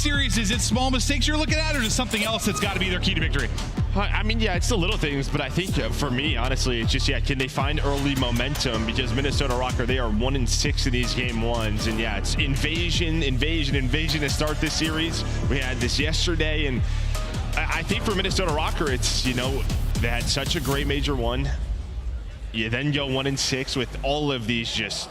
series? Is it small mistakes you're looking at, or is it something else that's got to be their key to victory? I mean, yeah, it's the little things, but I think for me, honestly, it's just, yeah, can they find early momentum? Because Minnesota Røkkr, they are 1-6 in these game ones, and yeah, it's invasion to start this series. We had this yesterday, and I think for Minnesota Røkkr, it's, you know, they had such a great major one. You then go 1-6 with all of these just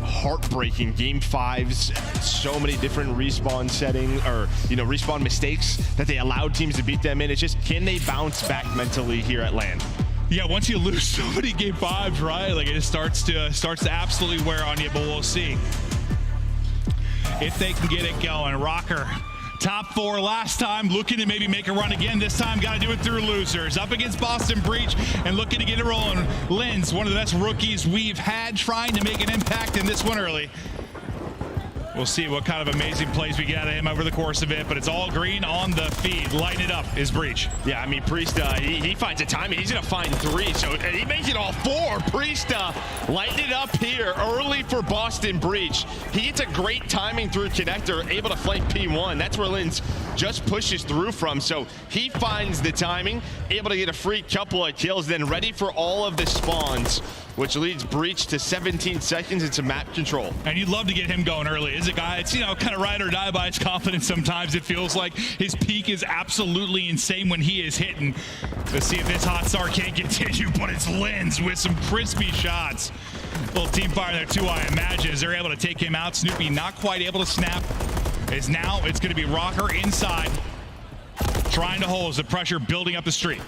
heartbreaking game fives, so many different respawn setting, or, you know, respawn mistakes that they allowed teams to beat them in. It's just, can they bounce back mentally here at LAN? Yeah, once you lose so many game fives, right? Like, it just starts to absolutely wear on you, but we'll see if they can get it going. Røkkr, top 4 last time, looking to maybe make a run again. This time, got to do it through losers. Up against Boston Breach and looking to get it rolling. Linz, one of the best rookies we've had, trying to make an impact in this one early. We'll see what kind of amazing plays we get out of him over the course of it, but it's all green on the feed. Lighten it up is Breach. Yeah, I mean, Priest, he finds a timing. He's going to find 3, so he makes it all 4. Priest lighten it up here early for Boston Breach. He gets a great timing through connector, able to flank P1. That's where Linz just pushes through from, so he finds the timing, able to get a free couple of kills, then ready for all of the spawns, which leads Breach to 17 seconds into map control. And you'd love to get him going early. Is a guy, it's, you know, kind of ride or die by his confidence sometimes. It feels like his peak is absolutely insane when he is hitting. Let's see if this hot start can't continue, but it's Linz with some crispy shots. Little team fire there too, I imagine, as they're able to take him out. Snoopy not quite able to snap. It's going to be Røkkr inside, trying to hold as the pressure building up the street.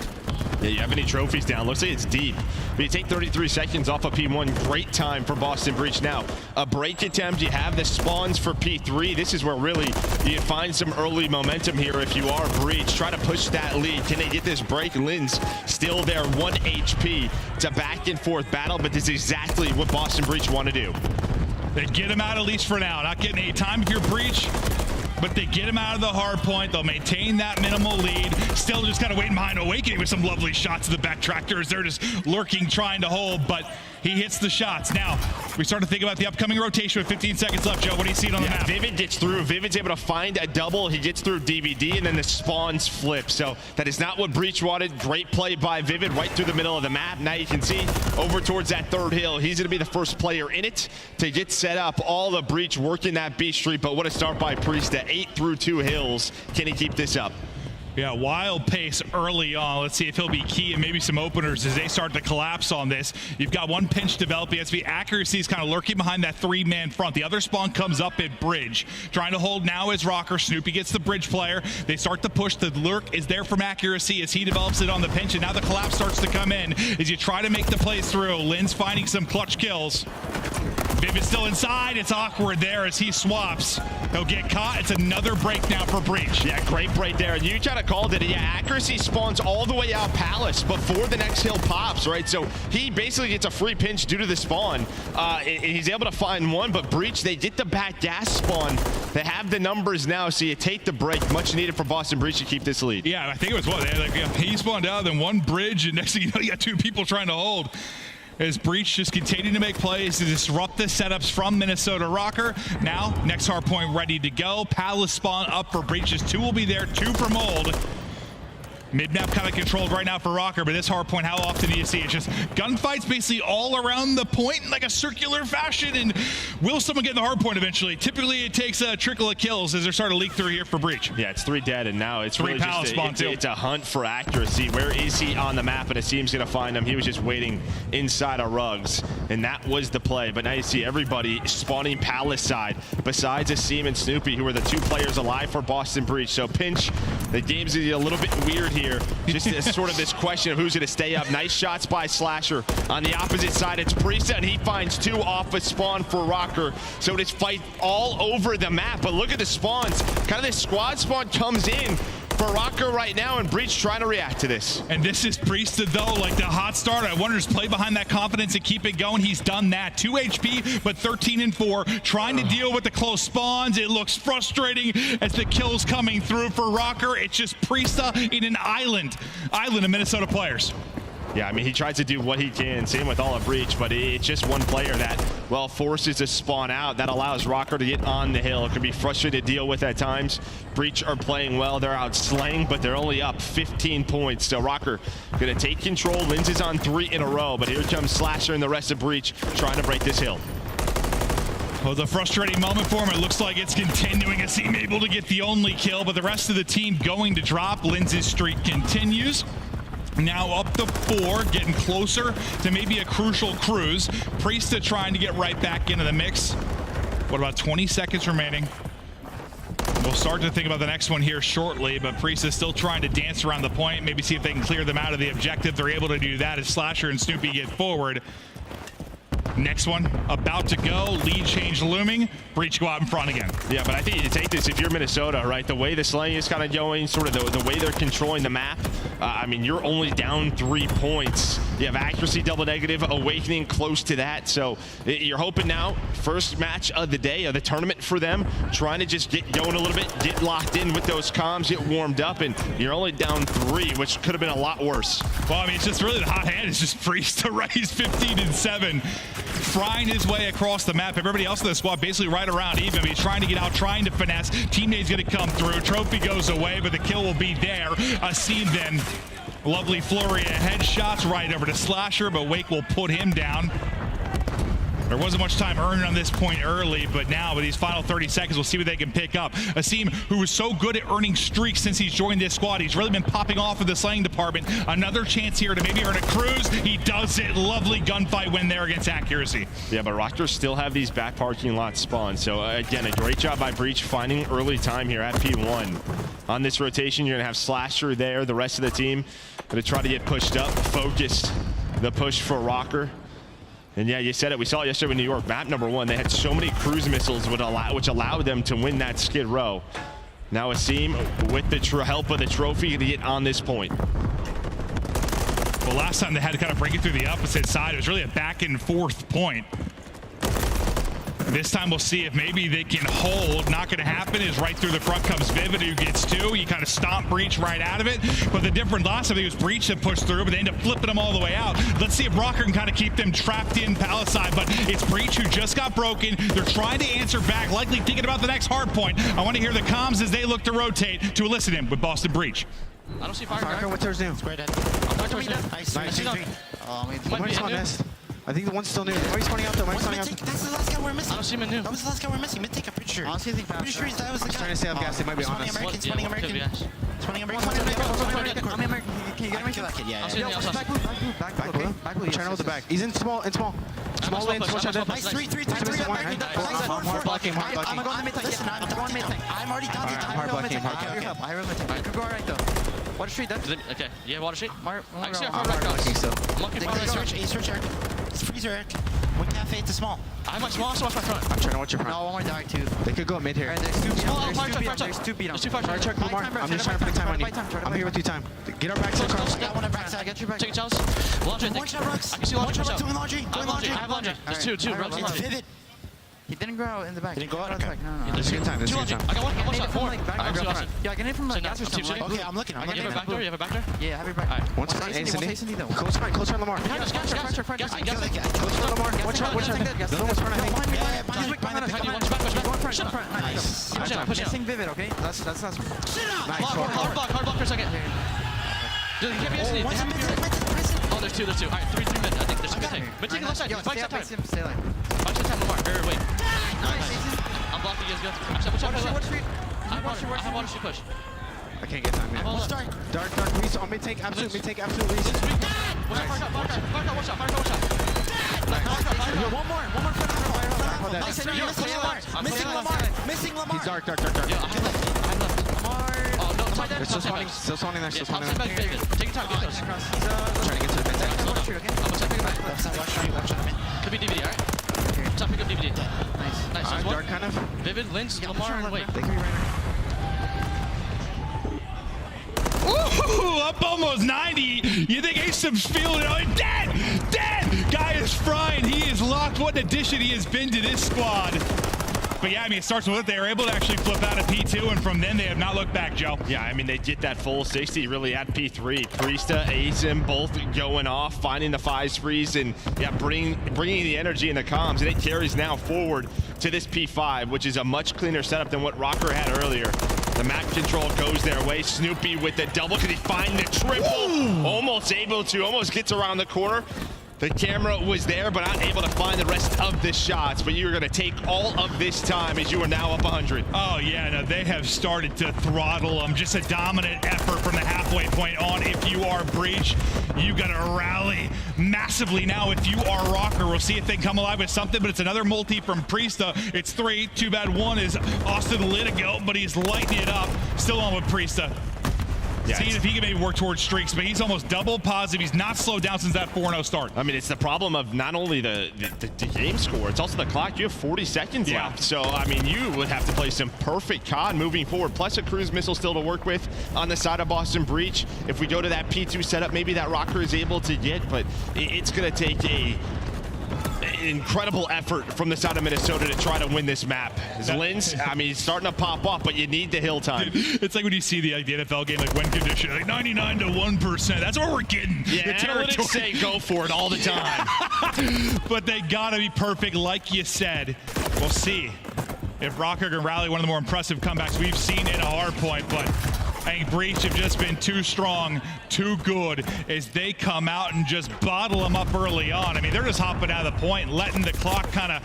Yeah, you have any trophies down? Looks like it's deep. But you take 33 seconds off of P1. Great time for Boston Breach now. A break attempt. You have the spawns for P3. This is where really you find some early momentum here if you are Breach. Try to push that lead. Can they get this break? Linz still there, 1 HP. It's a back and forth battle, but this is exactly what Boston Breach want to do. They get him out at least for now. Not getting any time if you're Breach, but they get him out of the hard point. They'll maintain that minimal lead. Still just kind of waiting behind Awakening with some lovely shots of the backtrackers. They're just lurking, trying to hold, but he hits the shots. Now, we start to think about the upcoming rotation with 15 seconds left. Joe, what do you see on the map? Vivid gets through. Vivid's able to find a double. He gets through DVD, and then the spawns flip. So that is not what Breach wanted. Great play by Vivid right through the middle of the map. Now you can see over towards that third hill. He's going to be the first player in it to get set up. All the Breach working that B Street, but what a start by Priest at 8 through 2 hills. Can he keep this up? Yeah, wild pace early on. Let's see if he'll be key and maybe some openers as they start to collapse on this. You've got one pinch developing. SV accuracy is kind of lurking behind that 3-man front. The other spawn comes up at bridge. Trying to hold now is Røkkr. Snoopy gets the bridge player. They start to push. The lurk is there from accuracy as he develops it on the pinch, and now the collapse starts to come in as you try to make the plays through. Linz finding some clutch kills. Vivid still inside. It's awkward there as he swaps. He'll get caught. It's another break now for Breach. Yeah, great break there. And you kind of called it. Yeah, accuracy spawns all the way out Palace before the next hill pops, right? So he basically gets a free pinch due to the spawn. He's able to find one, but Breach, they get the back gas spawn. They have the numbers now, so you take the break. Much needed for Boston Breach to keep this lead. Yeah, I think it was what? They had, like, he spawned out, then one bridge, and next thing you know, you got 2 people trying to hold. As Breach just continuing to make plays to disrupt the setups from Minnesota Røkkr. Now, next hard point ready to go. Palace spawn up for Breaches. 2 will be there, 2 from Old. Mid-map kind of controlled right now for Røkkr, but this hard point, how often do you see it? Just gunfights basically all around the point in like a circular fashion, and will someone get in the hard point eventually? Typically, it takes a trickle of kills as they're starting to leak through here for Breach. Yeah, it's 3 dead, and now it's 3 really Palace spawn too. It's a hunt for accuracy. Where is he on the map? And Asim's going to find him. He was just waiting inside of Rugs, and that was the play. But now you see everybody spawning Palace side, besides Asim and Snoopy, who are the 2 players alive for Boston Breach. So pinch, the game's a little bit weird here. Just sort of this question of who's going to stay up. Nice shots by Slasher. On the opposite side, it's Priest, and he finds 2 off a spawn for Røkkr. So this fight all over the map. But look at the spawns. Kind of this squad spawn comes in for Røkkr right now, and Breach trying to react to this. And this is Priest, though, like the hot start. I wonder, just play behind that confidence and keep it going. He's done that. 2 HP, but 13 and 4. Trying to deal with the close spawns. It looks frustrating as the kills coming through for Røkkr. It's just Priest in an island of Minnesota players. Yeah, I mean, he tries to do what he can, same with all of Breach, but it's just one player that, well, forces to spawn out. That allows Røkkr to get on the hill. It can be frustrating to deal with at times. Breach are playing well. They're out slaying, but they're only up 15 points. So Røkkr going to take control. Linz is on 3 in a row, but here comes Slasher and the rest of Breach trying to break this hill. Well, the frustrating moment for him. It looks like it's continuing. Asim able to get the only kill, but the rest of the team going to drop. Linz's streak continues. Now up to 4, getting closer to maybe a crucial cruise. Priesta trying to get right back into the mix. What about 20 seconds remaining? We'll start to think about the next one here shortly, but Priesta still trying to dance around the point, maybe see if they can clear them out of the objective. They're able to do that as Slasher and Snoopy get forward. Next one about to go, lead change looming. Breach go out in front again. Yeah, but I think you take this if you're Minnesota, right? The way the slaying is kind of going, sort of the way they're controlling the map. I mean, you're only down 3 points. You have accuracy double negative, awakening close to that. So you're hoping now, first match of the day of the tournament for them, trying to just get going a little bit, get locked in with those comms, get warmed up, and you're only down 3, which could have been a lot worse. Well, I mean, it's just really the hot hand is just Priesta, right? He's 15-7. Frying his way across the map. Everybody else in the squad basically right around even. He's trying to get out, trying to finesse. Teammate's going to come through. Trophy goes away, but the kill will be there. Asim then, lovely flurry of headshots right over to Slasher, but Wake will put him down. There wasn't much time earned on this point early, but now with these final 30 seconds, we'll see what they can pick up. Asim, who was so good at earning streaks since he's joined this squad, he's really been popping off in the slaying department. Another chance here to maybe earn a cruise. He does it. Lovely gunfight win there against accuracy. Yeah, but Røkkr still have these back parking lots spawned. So again, a great job by Breach finding early time here at P1. On this rotation, you're gonna have Slasher there. The rest of the team gonna try to get pushed up, focused the push for Røkkr. And yeah, you said it. We saw it yesterday with New York. Map number 1. They had so many cruise missiles which allowed them to win that Skid Row. Now Asim, with the help of the trophy, to get on this point. Well, last time they had to kind of break it through the opposite side. It was really a back and forth point. This time we'll see if maybe they can hold. Not going to happen. Is right through the front comes Vivid, who gets 2. You kind of stomp Breach right out of it. But the difference last time it was Breach that pushed through, but they end up flipping them all the way out. Let's see if Røkkr can kind of keep them trapped in Palisade. But it's Breach who just got broken. They're trying to answer back, likely thinking about the next Hardpoint. I want to hear the comms as they look to rotate to elicit him with Boston Breach. I don't see fire. What's yours new? Square dead. I'm not towards dead. Nice. Might be a new. I think the one's still new. Why are you spawning out though? Why are you spawning out? That's the last guy we're missing. I don't see him in new. That was the last guy we're missing. Mid take a picture. Honestly, I think pretty sure that was the guy. Trying to stay up gas. They might be on us. Spawning American. Spawning American. I'm American. Can you get me? Kill that kid. Yeah. Back blue. Back blue. China with the back. He's in small. Small lanes. Watch out. Nice. 3 American. Hard blocking. I'm going mid tank. Listen, I'm going mid tank. I'm already down the Hard blocking. I heard mid tank. Could go alright though. Water Street dead. Okay. Yeah, Water Street. I can see I'm hard blocking still. I'm looking for Search Eric. It's freezer Eric. Wing cafe to small. I have my small, so watch my front. I'm trying to watch your front. No, one more dark too. They could go mid here. There's two beat on. Fire truck, Lamar. I'm just trying to put time on you. I'm here with you, time. Get our backs across. I got one at backside. I got your back. Take a chance. Laundry, I can see laundry. I have laundry. There's two. It's Vivid. He didn't go out in the back. He didn't go out? Okay. No. This is a good time. I got one shot. 4. Yeah, I can hit from like gas or something. Okay, I'm looking. You have a back door? You have a back door? Yeah, have your back. One's front, Anthony. Close on Lamar. Gas. Close on Lamar. Watch out. The other one's front, I think. Shut up. Nice. Pushing Vivid, okay? That's nice. Hard block for a second. Dude, you can't be SND. Oh, there's two. Alright, 3 mid. I think there's two mid. Mid take the left side. Fight that time. Fight that time, Lamar. Wait. I'm blocking you guys. Actually, watch out. I have water street push. I can't get time, man. Dark, Reese on mid take absolute Reese. Watch out, fire out. One more Missing Lamar. He's dark. Yeah, I'm left. Oh, no, it's my dad. Still spawning there. Take your time, get those. Trying to get to the mid take. I'm gonna try to pick it back. Left side, watch out. Could be DVD, alright? Try to pick up DVD. Nice. Dark kind of. Vivid, Linz, Lamar, and Wake. They could be right now. Ooh, up almost 90. You think Asim's feeling it? Dead! Guy is frying. He is locked. What an addition he has been to this squad. But yeah, I mean, it starts with it. They were able to actually flip out of P2, and from then they have not looked back, Joe. Yeah, I mean, they get that full 60 really at P3. Priesta, Asim, both going off, finding the 5 sprees, and yeah, bringing the energy and the comms, and it carries now forward to this P5, which is a much cleaner setup than what Røkkr had earlier. The map control goes their way. Snoopy with the double. Could he find the triple? Ooh. Almost able to, almost gets around the corner. The camera was there, but not able to find the rest of the shots. But you're going to take all of this time as you are now up 100. Oh, yeah, no, they have started to throttle them. Just a dominant effort from the halfway point on. If you are Breach, you got to rally massively now. If you are Røkkr, we'll see if they come alive with something, but it's another multi from Priesta. It's 3. Too bad one is Austin Litigo, but he's lighting it up. Still on with Priesta. Yeah, seeing if he can maybe work towards streaks, but he's almost double positive. He's not slowed down since that 4-0 start. I mean, it's the problem of not only the game score, it's also the clock. You have 40 seconds left. So, I mean, you would have to play some perfect COD moving forward, plus a cruise missile still to work with on the side of Boston Breach. If we go to that P2 setup, maybe that Røkkr is able to get, but it's going to take an incredible effort from the side of Minnesota to try to win this map. Lin's, I mean, he's starting to pop up, but you need the hill time. Dude, it's like when you see the NFL game, like win condition, like 99 to 1%. That's what we're getting. Yeah, analytics say go for it all the time. But they gotta be perfect, like you said. We'll see if Røkkr can rally one of the more impressive comebacks we've seen in a Hardpoint, but I think Breach have just been too strong, too good as they come out and just bottle them up early on. I mean, they're just hopping out of the point, letting the clock kind of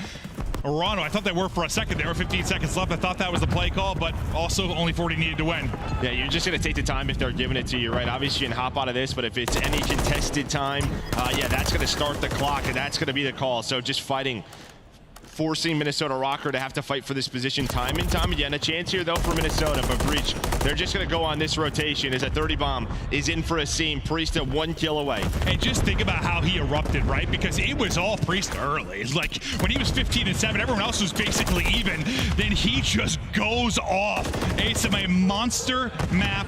run. I thought they were for a second. There were 15 seconds left. I thought that was the play call, but also only 40 needed to win. Yeah, you're just going to take the time if they're giving it to you, right? Obviously, you can hop out of this, but if it's any contested time, yeah, that's going to start the clock, and that's going to be the call. So just fighting, forcing Minnesota Røkkr to have to fight for this position time and time again. A chance here, though, for Minnesota, but Breach, they're just going to go on this rotation as a 30 bomb is in for a seam. Priesta 1 kill away. And just think about how he erupted, right? Because it was all Priesta early. It's like when he was 15 and 7, everyone else was basically even. Then he just goes off. Asim, a monster map.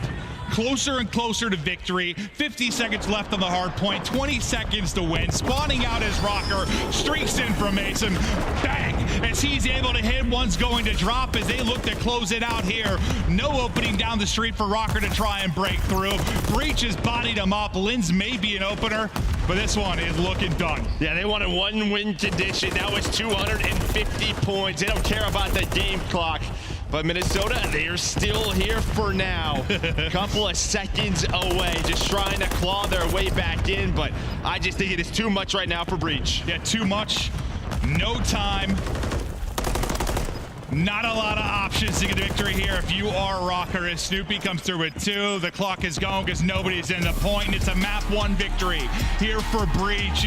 Closer and closer to victory. 50 seconds left on the hard point. 20 seconds to win. Spawning out as Røkkr. Streaks in from Mason. Bang! As he's able to hit, one's going to drop as they look to close it out here. No opening down the street for Røkkr to try and break through. Breach has bodied him up. Lin's may be an opener, but this one is looking done. Yeah, they wanted 1 win condition. Now it's 250 points. They don't care about the game clock. But Minnesota, they are still here for now. Couple of seconds away, just trying to claw their way back in, but I just think it is too much right now for Breach. Yeah, too much. No time. Not a lot of options to get a victory here if you are Røkkr. As Snoopy comes through with 2, the clock is going because nobody's in the point. It's a map 1 victory here for Breach.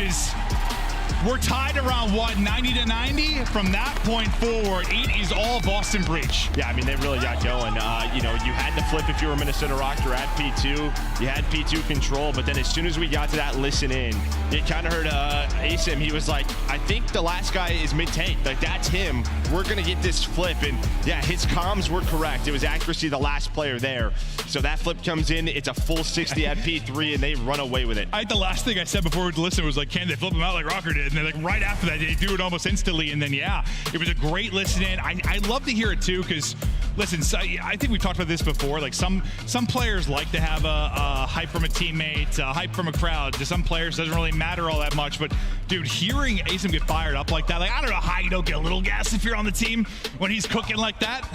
We're tied around, what, 90 to 90? From that point forward, it is all Boston Breach. Yeah, I mean, they really got going. You know, you had to flip if you were Minnesota Røkkr at P2. You had P2 control, but then as soon as we got to that listen in, you kind of heard Asim. He was like, I think the last guy is mid-tank. Like, that's him. We're going to get this flip. And, yeah, his comms were correct. It was accuracy the last player there. So that flip comes in. It's a full 60 at P3, and they run away with it. The last thing I said before we listened was like, can they flip him out like Røkkr did? And then like right after that, they do it almost instantly. And then, yeah, it was a great listen in. I love to hear it too, because listen, so I think we talked about this before. Like some players like to have a hype from a teammate, a hype from a crowd. To some players, doesn't really matter all that much. But dude, hearing Asim get fired up like that, like I don't know how you don't get a little gas if you're on the team when he's cooking like that.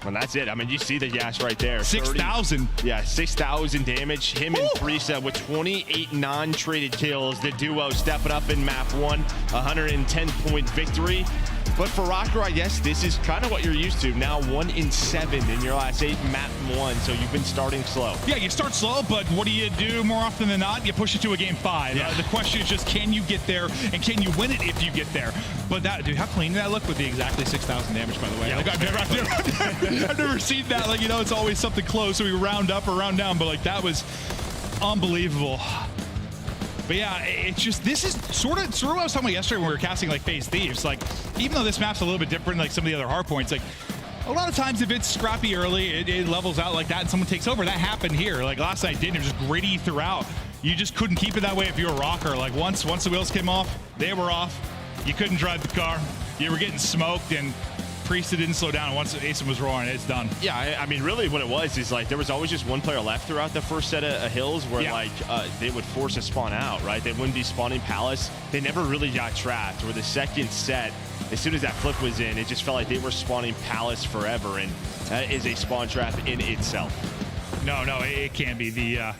Well, that's it. I mean, you see the gas right there. 6,000. Yeah, 6,000 damage. Him and Priesta with 28 non-traded kills. The duo stepping up in map 1. 110-point victory. But for Røkkr, I guess this is kind of what you're used to. Now 1 in 7 in your last 8 map 1. So you've been starting slow. Yeah, you start slow, but what do you do more often than not? You push it to a game 5. Yeah. The question is just, can you get there, and can you win it if you get there? But that, dude, how clean did that look with the exactly 6,000 damage, by the way? Yeah, like, I've never seen that. Like, you know, it's always something close, so we round up or round down, but like that was unbelievable. But yeah, it's just, this is sort of what I was talking about yesterday when we were casting like Phase Thieves. Like, even though this map's a little bit different like some of the other hardpoints, like a lot of times if it's scrappy early, it levels out like that and someone takes over. That happened here. Like last night didn't. It was just gritty throughout. You just couldn't keep it that way if you were Røkkr. Like once the wheels came off, they were off. You couldn't drive the car. You were getting smoked, and Priest didn't slow down. Once Asen was roaring, it's done. Yeah, I mean, really what it was is like there was always just one player left throughout the first set of hills where like they would force a spawn out, right? They wouldn't be spawning Palace. They never really got trapped. Where the second set, as soon as that flip was in, it just felt like they were spawning Palace forever, and that is a spawn trap in itself. No, it can't be. The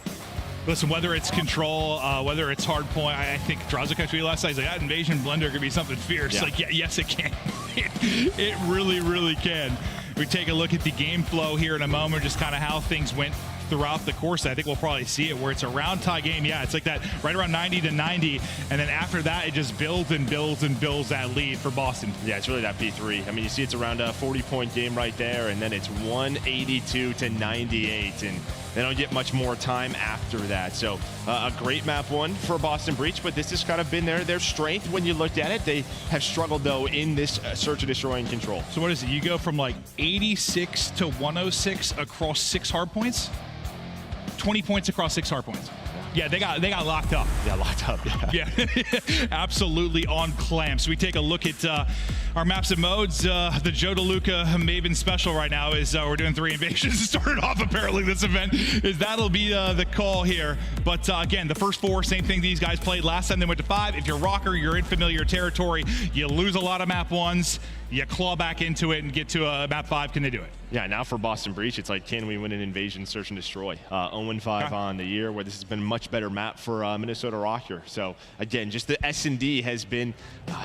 listen, whether it's control, whether it's Hardpoint, I think Drazuka last night, he's like, that Invasion Blender could be something fierce. Yeah. Like, yes, it can. It really, really can. We take a look at the game flow here in a moment, just kind of how things went throughout the course. I think we'll probably see it where it's a round tie game. Yeah, it's like that right around 90 to 90, and then after that it just builds and builds and builds that lead for Boston. Yeah, it's really that P3. I mean, you see it's around a 40-point game right there, and then it's 182 to 98, and they don't get much more time after that. So a great map one for Boston Breach, but this has kind of been their strength when you looked at it. They have struggled, though, in this search and destroy and control. So what is it? You go from like 86 to 106 across 6 hard points? 20 points across 6 hard points. Yeah, they got locked up. Yeah, locked up. Yeah, absolutely on clamps. We take a look at our maps and modes. The Joe DeLuca Maven special right now is we're doing 3 invasions. Started off apparently this event is that'll be the call here. But again, the first 4, same thing these guys played last time. They went to 5. If you're Røkkr, you're in familiar territory. You lose a lot of map 1s. You claw back into it and get to a map 5. Can they do it? Yeah, now for Boston Breach, it's like, can we win an invasion, search, and destroy? 0-5 on the year, where this has been a much better map for Minnesota Røkkr. So, again, just the S&D has been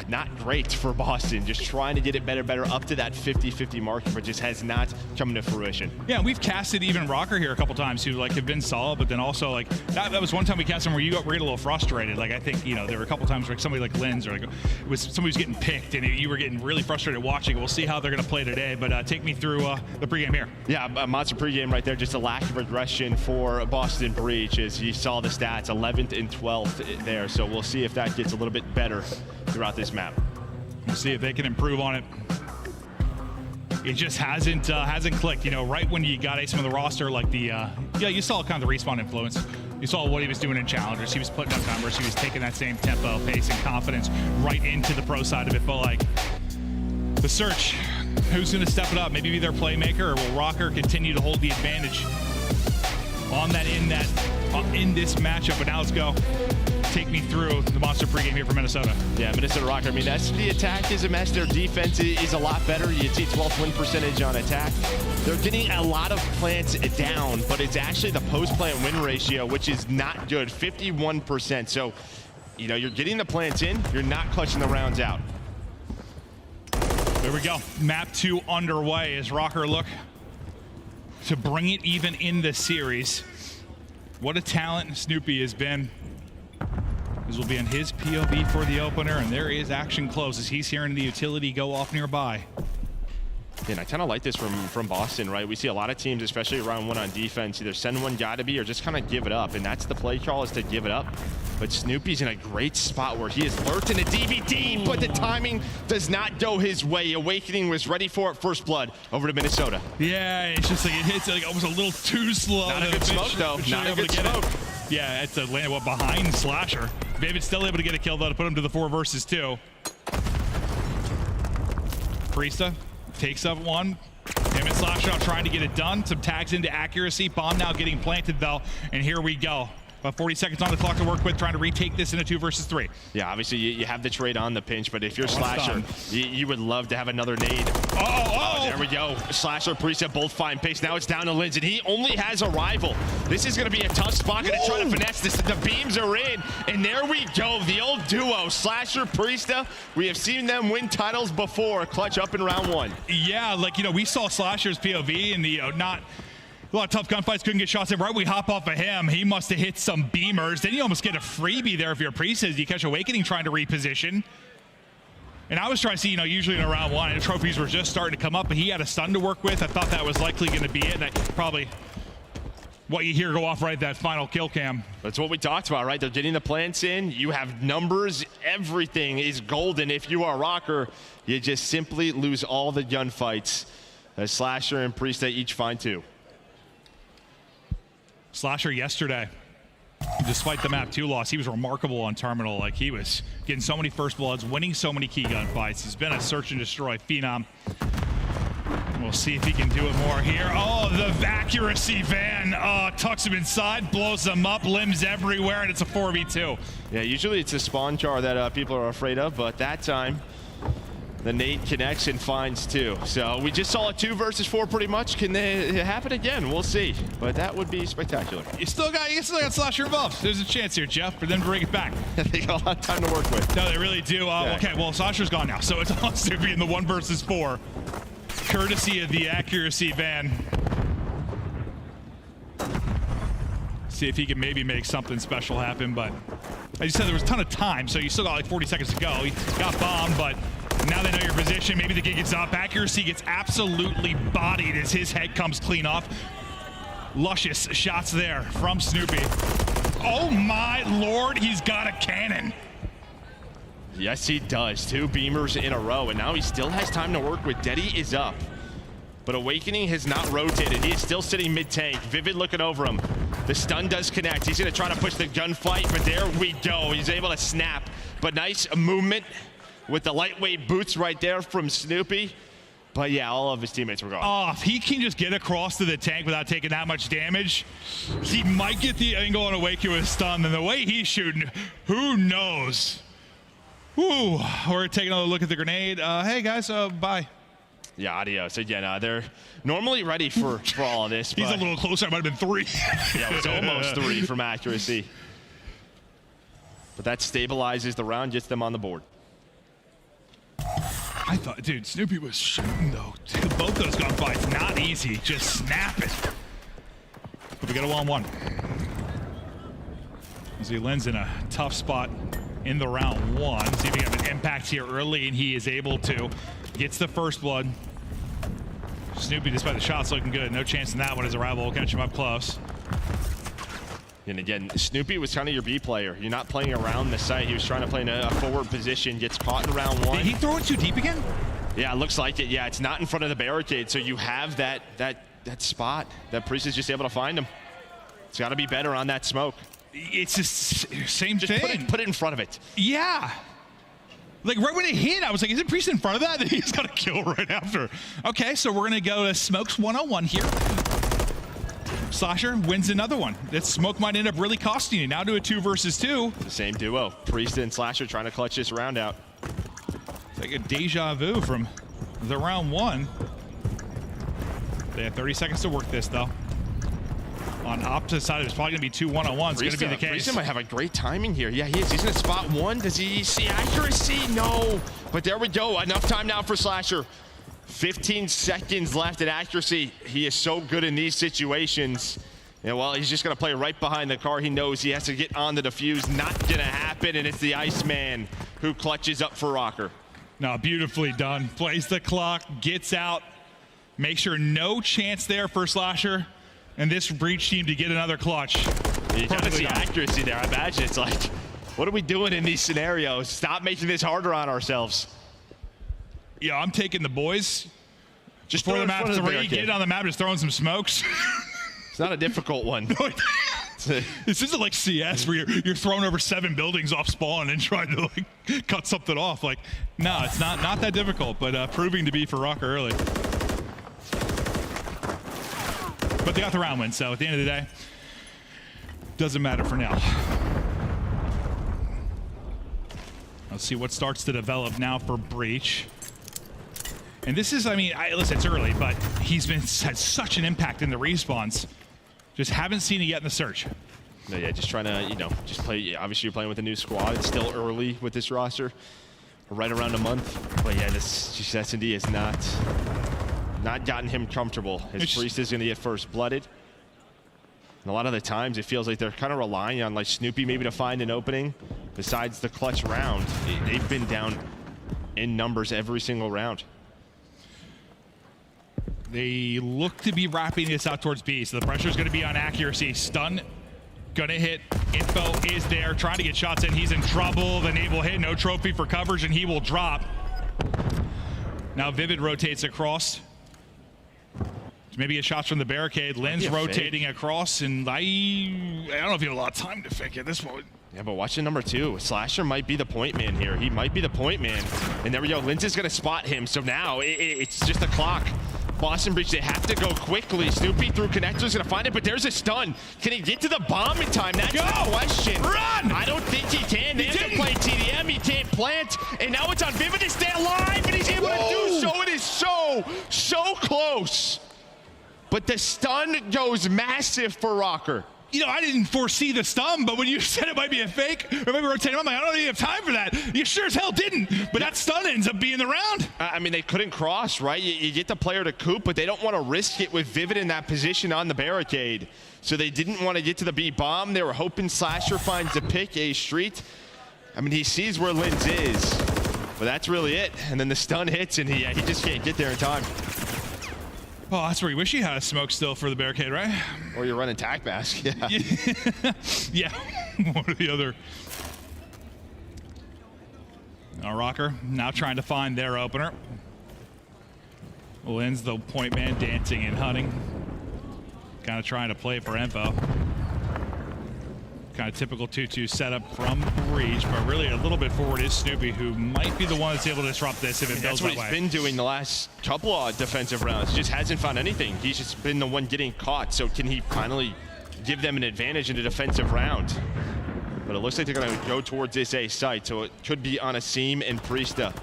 not great for Boston. Just trying to get it better, up to that 50-50 mark, but just has not come to fruition. Yeah, we've casted even Røkkr here a couple times who like have been solid, but then also like that was one time we cast them where we get a little frustrated. Like I think, you know, there were a couple times where somebody like Linz or like it was somebody was getting picked and you were getting really frustrated watching. We'll see how they're going to play today, but take me through the pregame here. Yeah, a monster pregame right there. Just a lack of aggression for Boston Breach, as you saw the stats, 11th and 12th there. So we'll see if that gets a little bit better throughout this map. We'll see if they can improve on it. It just hasn't clicked. You know, right when you got some of the roster, like the yeah, you saw kind of the respawn influence. You saw what he was doing in challengers. He was putting up numbers. He was taking that same tempo, pace, and confidence right into the pro side of it. But like the search, who's going to step it up? Maybe be their playmaker, or will Røkkr continue to hold the advantage on that in this matchup? But now let's go. Take me through the monster pregame here for Minnesota. Yeah, Minnesota Røkkr. I mean, that's the attack is a mess. Their defense is a lot better. You see 12th win percentage on attack. They're getting a lot of plants down, but it's actually the post-plant win ratio, which is not good, 51%. So, you know, you're getting the plants in, you're not clutching the rounds out. There we go. Map 2 underway as Røkkr look to bring it even in the series. What a talent Snoopy has been. This will be in his POV for the opener, and there is action close as he's hearing the utility go off nearby. And I kind of like this from Boston, right? We see a lot of teams, especially round 1 on defense, either send one gotta be or just kind of give it up, and that's the play call, is to give it up. But Snoopy's in a great spot where he is lurked in a DVD, but the timing does not go his way. Awakening was ready for it. First blood over to Minnesota. Yeah, it's just like it hits like almost a little too slow. Not a good smoke, though. Not a good smoke. Yeah, it's a land behind Slasher. David's still able to get a kill, though, to put him to the 4 versus 2. Priesta takes up one. Him and Slasher out trying to get it done. Some tags into accuracy. Bomb now getting planted, though. And here we go. About 40 seconds on the clock to work with, trying to retake this in a 2 versus 3. Yeah, obviously you have the trade on the pinch, but if you're Slasher, you would love to have another nade. Oh, there we go. Slasher, Priesta both find pace. Now it's down to Linz, and he only has a rival. This is going to be a tough spot. Going to try to finesse this. The beams are in, and there we go. The old duo, Slasher, Priesta. We have seen them win titles before. Clutch up in round 1. Yeah, like, you know, we saw Slasher's POV and the not... A lot of tough gunfights, couldn't get shots in. Right, we hop off of him. He must have hit some beamers. Then you almost get a freebie there if you're a Priest. You catch Awakening trying to reposition. And I was trying to see, you know, usually in round 1, and the trophies were just starting to come up, but he had a stun to work with. I thought that was likely going to be it. And probably what you hear go off right that final kill cam. That's what we talked about, right? They're getting the plants in. You have numbers. Everything is golden. If you are Røkkr, you just simply lose all the gunfights. Slasher and Priesta each find 2. Slasher yesterday, despite the map 2 loss, he was remarkable on Terminal. Like, he was getting so many first bloods, winning so many key gunfights. He's been a search and destroy phenom. We'll see if he can do it more here. Oh, the accuracy van tucks him inside, blows him up, limbs everywhere, and it's a 4v2. Yeah, usually it's a spawn jar that people are afraid of, but that time the nade connects and finds 2. So we just saw a 2 versus 4 pretty much. Can it happen again? We'll see. But that would be spectacular. You still got Slasher involved. There's a chance here, Jeff, for them to bring it back. They got a lot of time to work with. No, they really do. Okay, well, Slasher's gone now, so it's on Snoopy in the 1 versus 4. Courtesy of the accuracy van. See if he can maybe make something special happen, but as you said, there was a ton of time, so you still got like 40 seconds to go. He got bombed, but now they know your position. Maybe the gig gets up. Accuracy gets absolutely bodied as his head comes clean off. Luscious shots there from Snoopy. Oh my lord, he's got a cannon. Yes, he does. 2 beamers in a row, and now he still has time to work with. Deddy is up, but Awakening has not rotated. He is still sitting mid-tank. Vivid looking over him. The stun does connect. He's going to try to push the gunfight, but there we go. He's able to snap, but nice movement with the lightweight boots right there from Snoopy. But yeah, all of his teammates were gone. Oh, if he can just get across to the tank without taking that much damage, he might get the angle on Awakening with a stun. And the way he's shooting, who knows? Whew, we're taking a look at the grenade. Hey guys, bye. Yeah, adios. Again, they're normally ready for all of this. He's a little closer. It might have been 3. Yeah, it was almost 3 from accuracy. But that stabilizes the round, gets them on the board. I thought, dude, Snoopy was shooting though. Dude, both those gunfights, not easy. Just snap it. But we got a 1-1. As Lynn's in a tough spot in the round 1. See if he has an impact here early, and he is able to. Gets the first blood. Snoopy, despite the shots looking good, no chance in that one as Arrival will catch him up close. And again, Snoopy was kind of your B player. You're not playing around the site. He was trying to play in a forward position, gets caught in round 1. Did he throw it too deep again? Yeah, it looks like it. Yeah, it's not in front of the barricade, so you have that spot that Priest is just able to find him. It's got to be better on that smoke. It's just same Just thing. put it in front of it. Yeah. Like right when it hit, I was like, is it Priest in front of that? And he's got a kill right after. Okay, so we're going to go to Smokes 101 here. Slasher wins another one. That smoke might end up really costing you. Now to a 2 versus 2. The same duo. Priest and Slasher trying to clutch this round out. It's like a deja vu from the round 1. They have 30 seconds to work this, though. On opposite side, it's probably going to be 2 1-on-1s. It's going to be the case. Priest might have a great timing here. Yeah, he is. He's going to spot 1. Does he see accuracy? No. But there we go. Enough time now for Slasher. 15 seconds left at accuracy. He is so good in these situations. And well, he's just going to play right behind the car. He knows he has to get on the defuse. Not going to happen, and it's the Iceman who clutches up for Røkkr. No, beautifully done. Plays the clock, gets out. Make sure no chance there for Slasher and this Breach team to get another clutch. You kind of see accuracy there. I imagine it's like, what are we doing in these scenarios? Stop making this harder on ourselves. Yeah, I'm taking the boys. Just for the map 3, get on the map, just throwing some smokes. It's not a difficult one. This isn't like CS where you're throwing over 7 buildings off spawn and trying to like cut something off. Like, no, it's not that difficult, but proving to be for Røkkr early. But they got the round win, so at the end of the day, doesn't matter for now. Let's see what starts to develop now for Breach. And this is, I mean, listen, it's early, but he's had such an impact in the respawns. Just haven't seen it yet in the search. No, yeah, just trying to, just play. Obviously, you're playing with a new squad. It's still early with this roster, right around a month. But yeah, this Mid-SND has not gotten him comfortable. His Priest is going to get first blooded. And a lot of the times, it feels like they're kind of relying on like Snoopy maybe to find an opening. Besides the clutch round, they've been down in numbers every single round. They look to be wrapping this out towards B, so the pressure is going to be on accuracy. Stun, going to hit. Info is there, trying to get shots in. He's in trouble. The nade will hit, no trophy for coverage, and he will drop. Now Vivid rotates across. Maybe a shot from the barricade. Lynn's rotating across, and I don't know if you have a lot of time to fake at this point. Yeah, but watch the number 2. Slasher might be the point man here. He might be the point man. And there we go. Lynn's is going to spot him. So now it's just a clock. Boston Breach, they have to go quickly. Snoopy through connectors, gonna find it, but there's a stun. Can he get to the bomb in time? That's the question. Run! I don't think he can. They have to play TDM. He can't plant. And now it's on Vivid to stay alive, and he's able to do so. It is so close. But the stun goes massive for Røkkr. You know, I didn't foresee the stun, but when you said it might be a fake, or maybe rotating, I'm like, I don't even have time for that. You sure as hell didn't, but that stun ends up being the round. I mean, they couldn't cross, right? You get the player to coop, but they don't want to risk it with Vivid in that position on the barricade. So they didn't want to get to the B bomb. They were hoping Slasher finds the pick, A Street. I mean, he sees where Linz is, but that's really it. And then the stun hits, and he just can't get there in time. Oh, that's where you wish you had a smoke still for the barricade, right? Or you're running tac mask, yeah. Yeah, one or the other. Now Røkkr now trying to find their opener. Linz, the point man, dancing and hunting. Kind of trying to play for info. Kind of typical 2-2 setup from Breach, but really a little bit forward is Snoopy, who might be the one that's able to disrupt this if it builds that way. That's what he's been doing the last couple of defensive rounds. He just hasn't found anything. He's just been the one getting caught. So can he finally give them an advantage in a defensive round? But it looks like they're going to go towards this A site, so it could be on a Seam and Priesta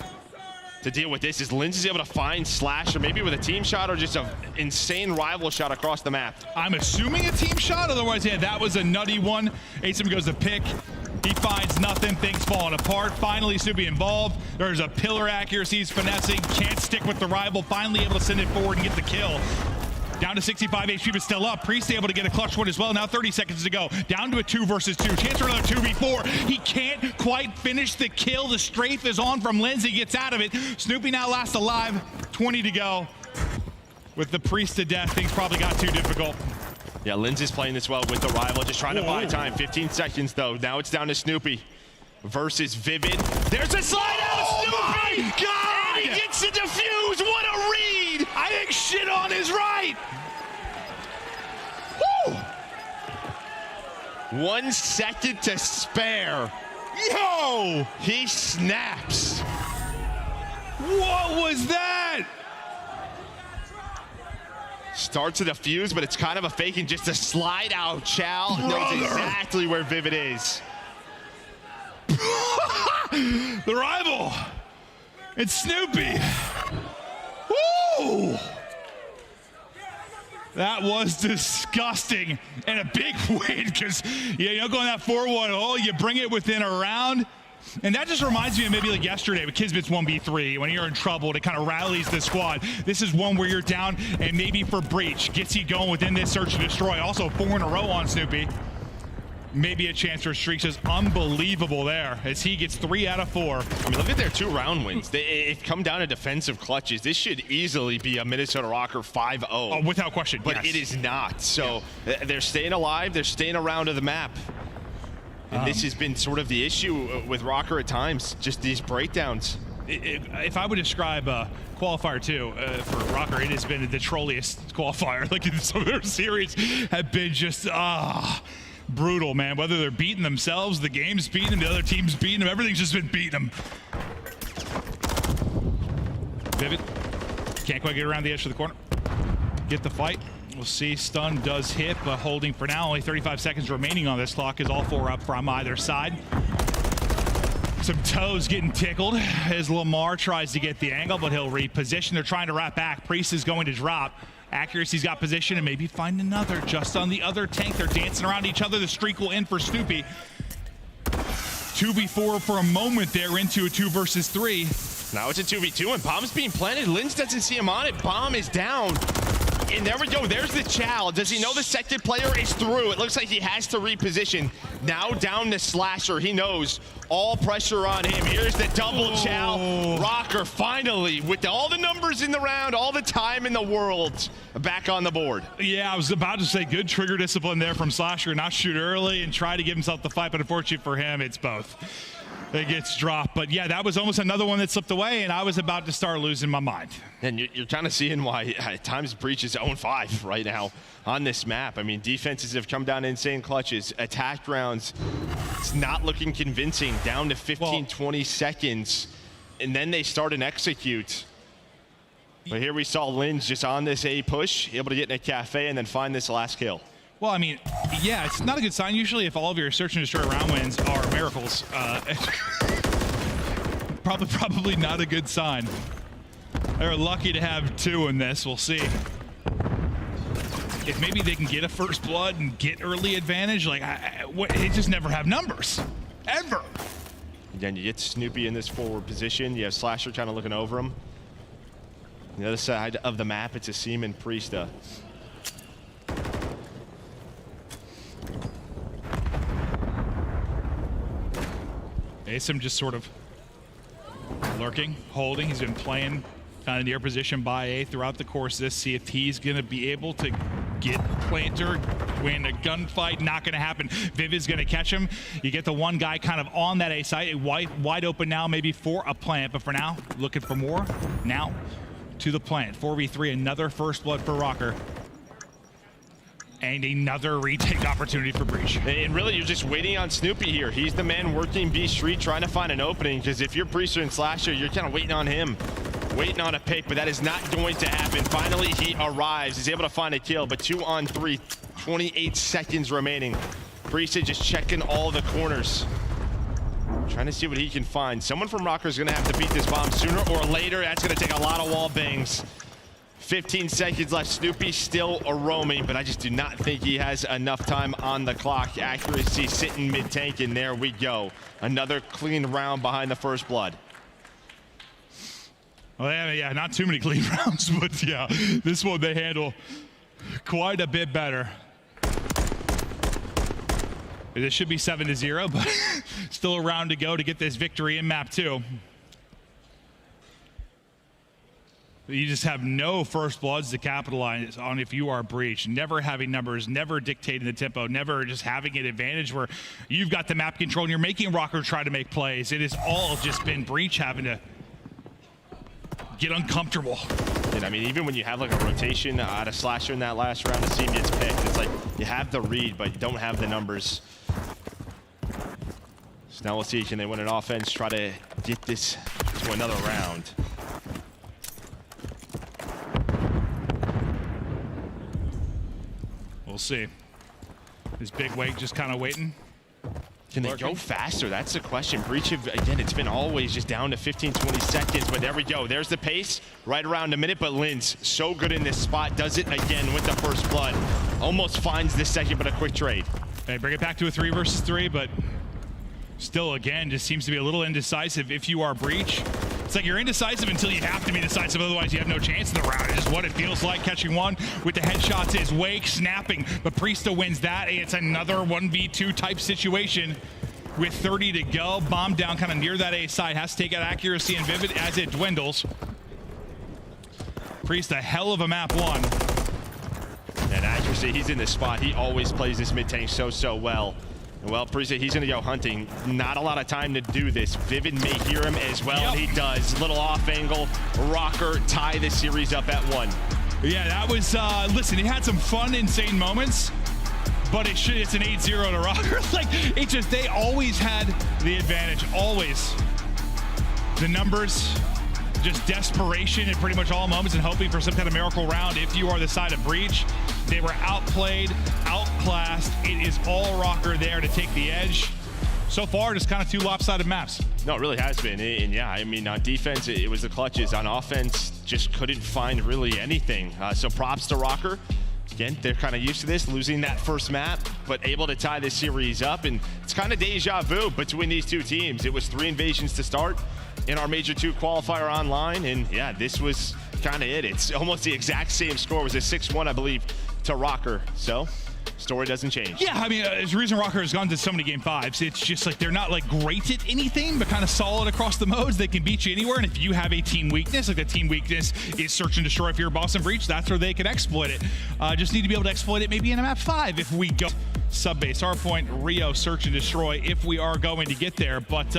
to deal with this. Is Linz is able to find Slasher, maybe with a team shot or just an insane rival shot across the map? I'm assuming a team shot, otherwise, yeah, that was a nutty one. Asim goes to pick. He finds nothing, things falling apart. Finally, Snoopy involved. There's a pillar accuracy, he's finessing, can't stick with the rival, finally able to send it forward and get the kill. Down to 65 HP, but still up. Priest able to get a clutch one as well. Now 30 seconds to go. Down to a 2 versus 2. Chance for another 2v4. He can't quite finish the kill. The strafe is on from Linz. He gets out of it. Snoopy now last alive. 20 to go. With the Priest to death, things probably got too difficult. Yeah, Linz is playing this well with the rival, just trying to buy time. 15 seconds, though. Now it's down to Snoopy versus Vivid. There's a slide out, Snoopy! My God! And he gets the defuse. What a read! I think shit on is right. Woo! 1 second to spare. Yo! He snaps. What was that? Starts a defuse, but it's kind of a fake and just a slide out. Chow knows exactly where Vivid is. The rival. It's Snoopy. Woo! That was disgusting and a big win because you don't go in that 4-1 hole, you bring it within a round. And that just reminds me of maybe like yesterday with Kismet's 1v3 when you're in trouble and it kind of rallies the squad. This is one where you're down and maybe for Breach gets you going within this search and destroy. Also 4 in a row on Snoopy. Maybe a chance for streaks is unbelievable there as he gets 3 out of 4. I mean, look at their 2 round wins. It come down to defensive clutches. This should easily be a Minnesota Røkkr 5-0. Oh, without question, but yes. It is not. So they're staying alive. They're staying around to the map. And this has been sort of the issue with Røkkr at times, just these breakdowns. If I would describe qualifier 2 for Røkkr, it has been the trolliest qualifier. Like some of their series have been just brutal, man. Whether they're beating themselves, the game's beating them, the other team's beating them, everything's just been beating them. Vivid can't quite get around the edge of the corner. Get the fight. We'll see. Stun does hit, but holding for now. Only 35 seconds remaining on this clock as all 4 up from either side. Some toes getting tickled as Lamar tries to get the angle, but he'll reposition. They're trying to wrap back. Priest is going to drop. Accuracy's got position and maybe find another just on the other tank. They're dancing around each other. The streak will end for Snoopy. 2v4 for a moment there into a 2 versus 3. Now it's a 2v2 and bomb's being planted. Linz doesn't see him on it. Bomb is down. And there we go. There's the Chow. Does he know the second player is through? It looks like he has to reposition. Now down to Slasher. He knows all pressure on him. Here's the double Chow. Røkkr finally, with all the numbers in the round, all the time in the world, back on the board. Yeah, I was about to say good trigger discipline there from Slasher. Not shoot early and try to give himself the fight, but unfortunately for him, it's both. It gets dropped. But yeah, that was almost another one that slipped away, and I was about to start losing my mind. And you're kind of seeing why at times Breach is 0-5 right now on this map. I mean, defenses have come down to insane clutches. Attack rounds, it's not looking convincing. Down to 15, 20 seconds, and then they start and execute. But here we saw Linz just on this A push, able to get in a cafe and then find this last kill. Well, I mean, yeah, it's not a good sign usually if all of your search and destroy round wins are miracles. Probably not a good sign. They're lucky to have 2 in this. We'll see. If maybe they can get a first blood and get early advantage, like they just never have numbers, ever. Again, you get Snoopy in this forward position. You have Slasher kind of looking over him. On the other side of the map, it's a Seaman Priesta. Asim just sort of lurking, holding. He's been playing kind of near position by A throughout the course of this. See if he's going to be able to get Planter, win a gunfight. Not going to happen. Vivid's going to catch him. You get the one guy kind of on that A site, wide open now, maybe for a plant. But for now, looking for more. Now to the plant. 4v3, another first blood for Røkkr. And another retake opportunity for Breach. And really, you're just waiting on Snoopy here. He's the man working B Street, trying to find an opening, because if you're Priester and Slasher, you're kind of waiting on him. Waiting on a pick, but that is not going to happen. Finally, he arrives. He's able to find a kill, but 2 on 3, 28 seconds remaining. Priester just checking all the corners. Trying to see what he can find. Someone from Røkkr is going to have to beat this bomb sooner or later. That's going to take a lot of wall bangs. 15 seconds left. Snoopy still a roaming, but I just do not think he has enough time on the clock. Accuracy sitting mid-tank, and there we go. Another clean round behind the first blood. Well, yeah, not too many clean rounds, but yeah, this one they handle quite a bit better. This should be 7-0, but still a round to go to get this victory in map 2. You just have no first bloods to capitalize on if you are Breach. Never having numbers, never dictating the tempo, never just having an advantage where you've got the map control and you're making Røkkr try to make plays. It has all just been Breach having to get uncomfortable. And I mean, even when you have like a rotation out of Slasher in that last round, the team gets picked. It's like you have the read, but you don't have the numbers. So now we'll see, can they win an offense, try to get this to another round. We'll see. This big wake just kind of waiting. Can they go faster? That's the question. Breach, again, it's been always just down to 15, 20 seconds, but there we go. There's the pace, right around a minute, but Linz, so good in this spot, does it again with the first blood. Almost finds the second, but a quick trade. They bring it back to a 3 versus 3, but still, again, just seems to be a little indecisive if you are Breach. It's like you're indecisive until you have to be decisive, otherwise you have no chance in the round. It's just what it feels like. Catching one with the headshots is Wake snapping, but Priesta wins that. It's another 1v2 type situation with 30 to go. Bomb down kind of near that A side. Has to take out accuracy and Vivid as it dwindles. Priesta, hell of a map 1. And accuracy, he's in this spot. He always plays this mid-tank so well. Well, Priesta, he's going to go hunting. Not a lot of time to do this. Vivid may hear him as well, and he does. Little off angle. Røkkr tie the series up at 1. Yeah, that was, listen, he had some fun, insane moments, but it's an 8-0 to Røkkr. Like, it's just, they always had the advantage, always. The numbers, just desperation in pretty much all moments and hoping for some kind of miracle round if you are the side of Breach. They were outplayed, outclassed. It is all Røkkr there to take the edge. So far, just kind of 2 lopsided maps. No, it really has been. And yeah, I mean, on defense, it was the clutches. On offense, just couldn't find really anything. So props to Røkkr. Again, they're kind of used to this, losing that first map, but able to tie this series up. And it's kind of deja vu between these 2 teams. It was 3 invasions to start in our Major 2 qualifier online. And yeah, this was kind of it. It's almost the exact same score. It was a 6-1, I believe, to Røkkr. So story doesn't change. Yeah, I mean, there's a reason Røkkr has gone to so many game 5s. It's just like they're not like great at anything, but kind of solid across the modes. They can beat you anywhere. And if you have a team weakness, like the team weakness is search and destroy. If you're Boston Breach, that's where they can exploit it. Just need to be able to exploit it maybe in a map 5 if we go sub-base, Hardpoint, Rio, search and destroy if we are going to get there. But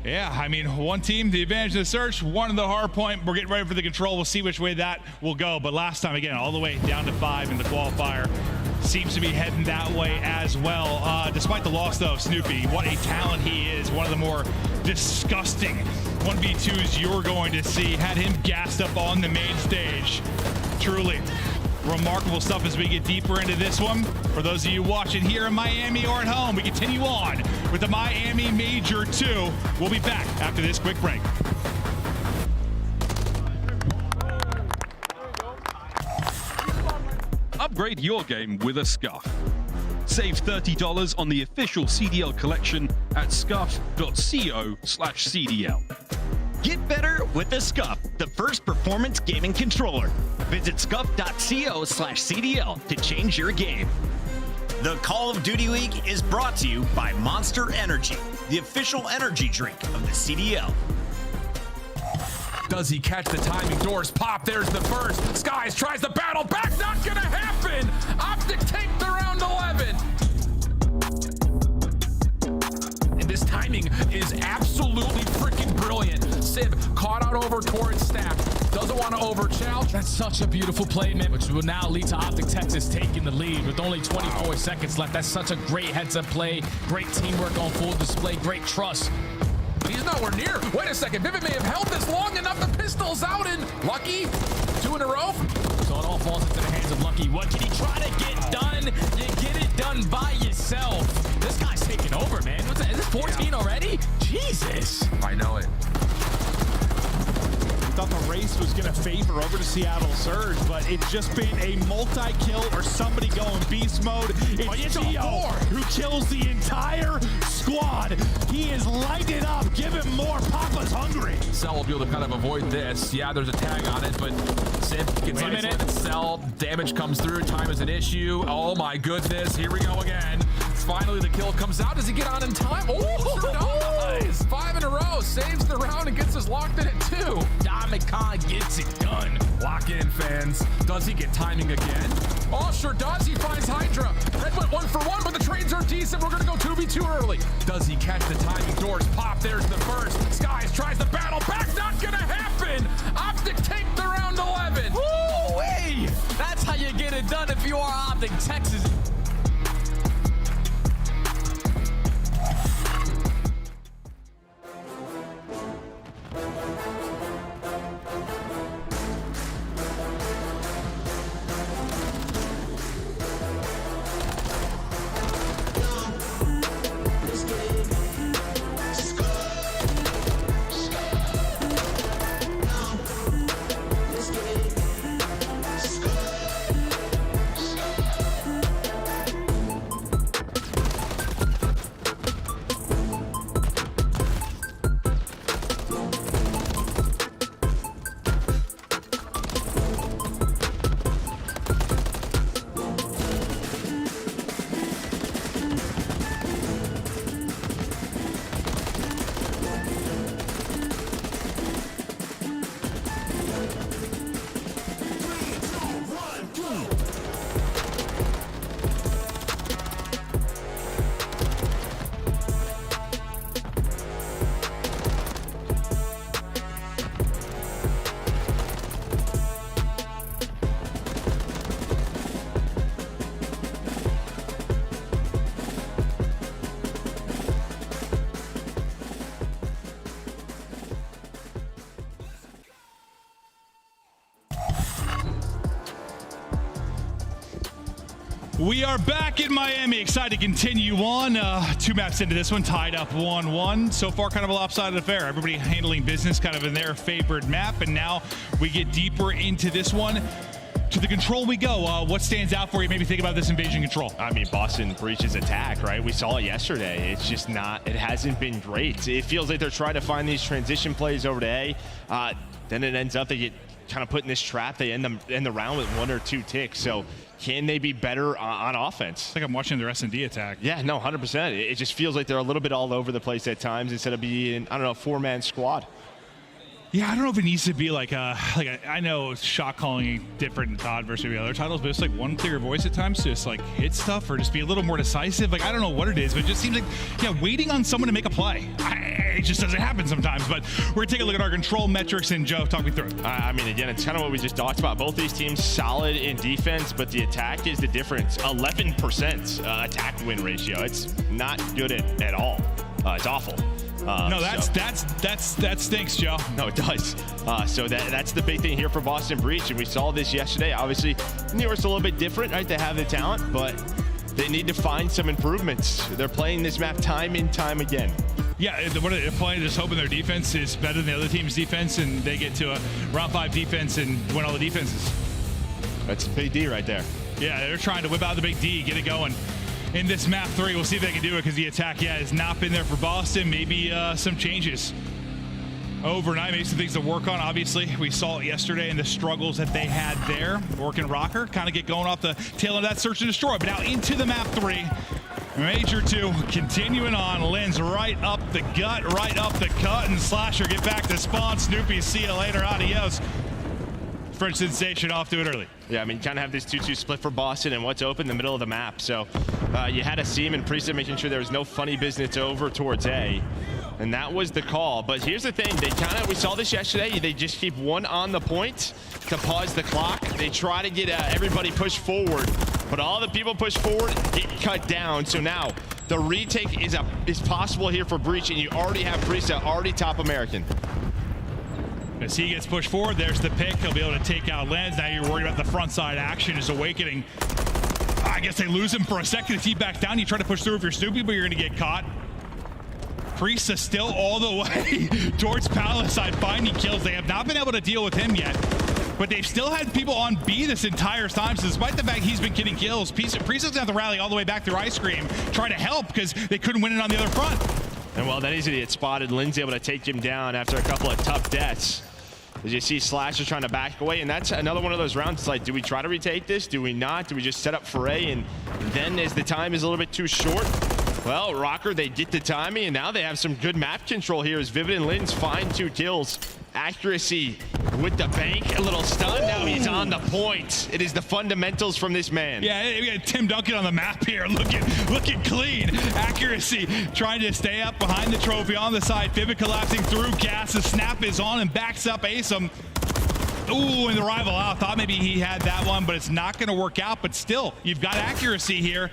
yeah, I mean, one team, the advantage of the search, one of the hard point. We're getting ready for the control. We'll see which way that will go. But last time, again, all the way down to 5 in the qualifier. Seems to be heading that way as well. Despite the loss, though, of Snoopy, what a talent he is. One of the more disgusting 1v2s you're going to see. Had him gassed up on the main stage. Truly remarkable stuff as we get deeper into this one. For those of you watching here in Miami or at home, we continue on with the Miami Major 2. We'll be back after this quick break. Upgrade your game with a scuff. Save $30 on the official CDL collection at scuff.co/CDL. Get better with the Scuff, the first performance gaming controller. Visit scuff.co/CDL to change your game. The Call of Duty Week is brought to you by Monster Energy, the official energy drink of the CDL. Does he catch the timing? Doors pop. There's the first. Skies tries the battle back. Not gonna happen. Optic take the round 11. And this timing is absolutely freaking brilliant. Sib caught out over towards Stack. Doesn't want to over-challenge. That's such a beautiful play, man, which will now lead to Optic Texas taking the lead with only 24 seconds left. That's such a great heads-up play. Great teamwork on full display. Great trust. He's nowhere near. Wait a second. Vivid may have held this long enough. The pistol's out and Lucky. 2 in a row. So it all falls into the hands of Lucky. What can he try to get done? You get it done by yourself. This guy's taking over, man. What's that? Is this 14 already? Jesus. I know it. Thought the race was going to favor over to Seattle Surge, but it's just been a multi-kill or somebody going beast mode. It's Gio who kills the entire squad. He is lighted up. Give him more. Papa's hungry. Cell will be able to kind of avoid this. Yeah, there's a tag on it, but Sib gets isolated. Cell, damage comes through. Time is an issue. Oh my goodness. Here we go again. Finally, the kill comes out. Does he get on in time? Oh, sure does. 5 in a row. Saves the round and gets us locked in at 2. Diamond Khan gets it done. Lock in, fans. Does he get timing again? Oh, sure does. He finds Hydra. Red went 1 for 1, but the trades are decent. We're going to go 2v2 early. Does he catch the timing? Doors pop. There's the first. Skies tries the battle back. Not going to happen. Optic take the round 11. Woo-wee! That's how you get it done if you are Optic Texas. We are back in Miami. Excited to continue on. 2 maps into this one, tied up 1-1. So far, kind of a lopsided affair. Everybody handling business kind of in their favored map. And now we get deeper into this one. To the control we go. What stands out for you? Maybe think about this invasion control. I mean, Boston breaches attack, right? We saw it yesterday. It's just not, it hasn't been great. It feels like they're trying to find these transition plays over to A. Then it ends up they get kind of put in this trap. They end the round with 1 or 2 ticks. So can they be better on offense? It's like I'm watching their S&D attack. Yeah, no, 100%. It just feels like they're a little bit all over the place at times instead of being, I don't know, a 4-man squad. Yeah, I don't know if it needs to be like I know shot calling different in COD versus the other titles, but it's like one clear voice at times to just like hit stuff or just be a little more decisive. Like, I don't know what it is, but it just seems like, yeah, waiting on someone to make a play. It just doesn't happen sometimes, but we're gonna take a look at our control metrics, and Joe, talk me through it. I mean, again, it's kind of what we just talked about. Both these teams solid in defense, but the attack is the difference. 11% attack win ratio. It's not good at all. It's awful. No, that stinks, Joe. No, it does. So that's the big thing here for Boston Breach, and we saw this yesterday. Obviously, New York's a little bit different, right? They have the talent, but they need to find some improvements. They're playing this map time and time again. Yeah, they're playing just hoping their defense is better than the other team's defense, and they get to a round 5 defense and win all the defenses. That's big D right there. Yeah, they're trying to whip out the big D, get it going. In this map 3, we'll see if they can do it, because the attack, has not been there for Boston. Maybe some changes overnight, maybe some things to work on. Obviously, we saw it yesterday and the struggles that they had there. Working Røkkr, kind of get going off the tail of that search and destroy. But now into the map 3. Major 2, continuing on. Lynn's right up the gut, right up the cut, and Slasher get back to spawn. Snoopy, see you later, adios. French Sensation off to it early. Yeah, I mean, kind of have this 2-2 split for Boston and what's open in the middle of the map. So you had a seam and Priest making sure there was no funny business over towards A. And that was the call. But here's the thing. We saw this yesterday. They just keep one on the point to pause the clock. They try to get everybody pushed forward. But all the people pushed forward get cut down. So now the retake is possible here for Breach. And you already have Priest already top American. As he gets pushed forward, there's the pick. He'll be able to take out Lens. Now you're worried about the front side action is Awakening. I guess they lose him for a second. If he backs down, you try to push through if you're Snoopy, but you're going to get caught. Priest is still all the way towards Palace side, finding kills. They have not been able to deal with him yet, but they've still had people on B this entire time. So despite the fact he's been getting kills, Priest is going to have to rally all the way back through Ice Cream, try to help because they couldn't win it on the other front. And well, that easily get spotted. Lynn's able to take him down after a couple of tough deaths. As you see, Slasher trying to back away, and that's another one of those rounds. It's like, do we try to retake this? Do we not? Do we just set up for A? And then as the time is a little bit too short, well, Røkkr, they get the timing, and now they have some good map control here as Vivid and Lynn's find 2 kills. Accuracy with the bank, a little stun. Now he's on the point. It is the fundamentals from this man. Yeah, we got Tim Duncan on the map here, looking clean. Accuracy, trying to stay up behind the trophy on the side. Vivid collapsing through gas. The snap is on and backs up Asim. Ooh, and the rival out. Thought maybe he had that one, but it's not going to work out. But still, you've got accuracy here.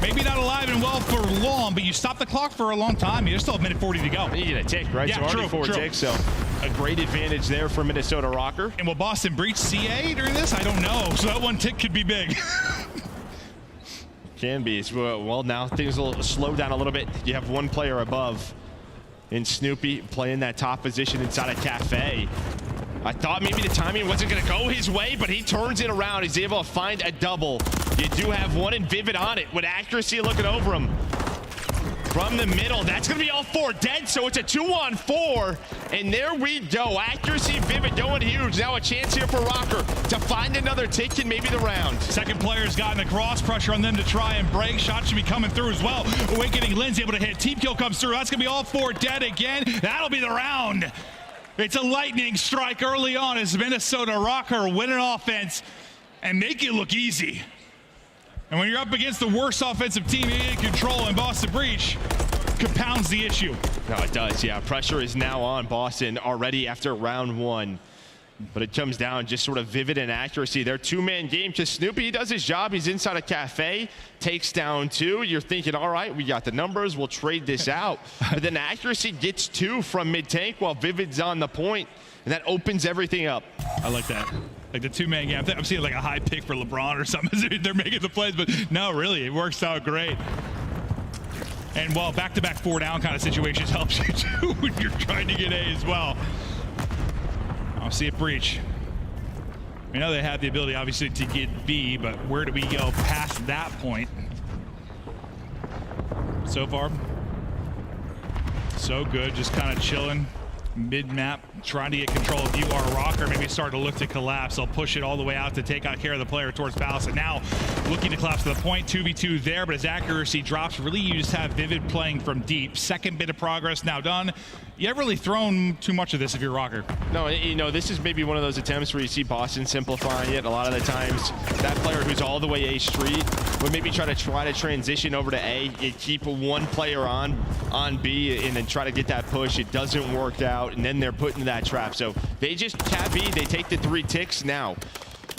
Maybe not alive and well for long, but you stop the clock for a long time. You're still a minute 40 to go. You get a tick, right? Yeah, so already 4 ticks, so a great advantage there for Minnesota Røkkr. And will Boston breach CA during this? I don't know. So that 1 tick could be big. Can be. Well, now things will slow down a little bit. You have 1 player above in Snoopy playing that top position inside a cafe. I thought maybe the timing wasn't going to go his way, but he turns it around. He's able to find a double. You do have 1 in Vivid on it with accuracy looking over him. From the middle, that's going to be all 4 dead, so it's a 2-on-4. And there we go. Accuracy, Vivid going huge. Now a chance here for Røkkr to find another tick in maybe the round. Second player's gotten the cross pressure on them to try and break. Shots should be coming through as well. Awakening, Lynn's able to hit. Team kill comes through. That's going to be all 4 dead again. That'll be the round. It's a lightning strike early on as Minnesota Røkkr win an offense and make it look easy. And when you're up against the worst offensive team in control in Boston Breach, compounds the issue. No, it does, yeah. Pressure is now on Boston already after round 1. But it comes down just sort of Vivid and accuracy. Their 2-man game. Just Snoopy, he does his job. He's inside a cafe, takes down 2. You're thinking, all right, we got the numbers. We'll trade this out. But then accuracy gets 2 from mid-tank while Vivid's on the point, and that opens everything up. I like that. Like the 2-man game. I'm seeing like a high pick for LeBron or something. They're making the plays, but no, really, it works out great. And well, back-to-back 4-down kind of situations helps you too when you're trying to get A as well. I'll see it breach. We know they have the ability, obviously, to get B, but where do we go past that point? So far, so good. Just kind of chilling mid-map, trying to get control. If you are Røkkr, maybe start to look to collapse. They'll push it all the way out to take out care of the player towards Palace. And now looking to collapse to the point. 2v2 there, but as accuracy drops, really you just have Vivid playing from deep. Second bit of progress now done. You haven't really thrown too much of this if you're Røkkr. No, you know, this is maybe one of those attempts where you see Boston simplifying it. A lot of the times, that player who's all the way A street would maybe try to transition over to A. You keep 1 player on B and then try to get that push. It doesn't work out, and then they're put into that trap. So they just cap B. They take the 3 ticks now.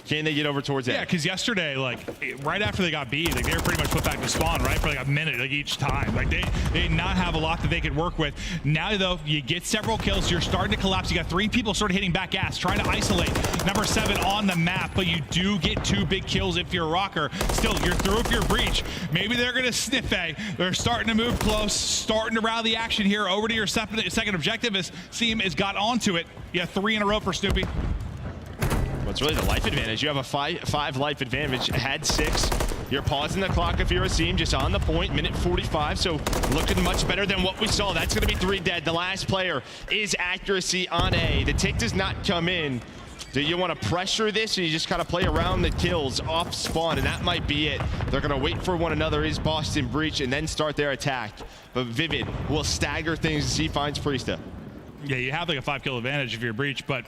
Can they get over towards that? Yeah, because yesterday, like, right after they got B, like, they were pretty much put back to spawn, right, for like a minute, like, each time. Like, they did not have a lot that they could work with. Now, though, you get several kills. You're starting to collapse. You got 3 people sort of hitting back gas, trying to isolate number 7 on the map, but you do get 2 big kills if you're Røkkr. Still, you're through if you're Breach. Maybe they're going to sniff A. They're starting to move close, starting to rally the action here over to your second objective as Seam has got onto it. Yeah, 3 in a row for Snoopy. Well, it's really the life advantage. You have a 5 life advantage. Had 6. You're pausing the clock if you're a Seam, just on the point, minute 45, so looking much better than what we saw. That's going to be 3 dead. The last player is accuracy on A. The tick does not come in. Do you want to pressure this, or you just kind of play around the kills off spawn, and that might be it. They're going to wait for one another, is Boston Breach, and then start their attack. But Vivid will stagger things as he finds Priesta. Yeah, you have like a 5-kill advantage if you're Breach, but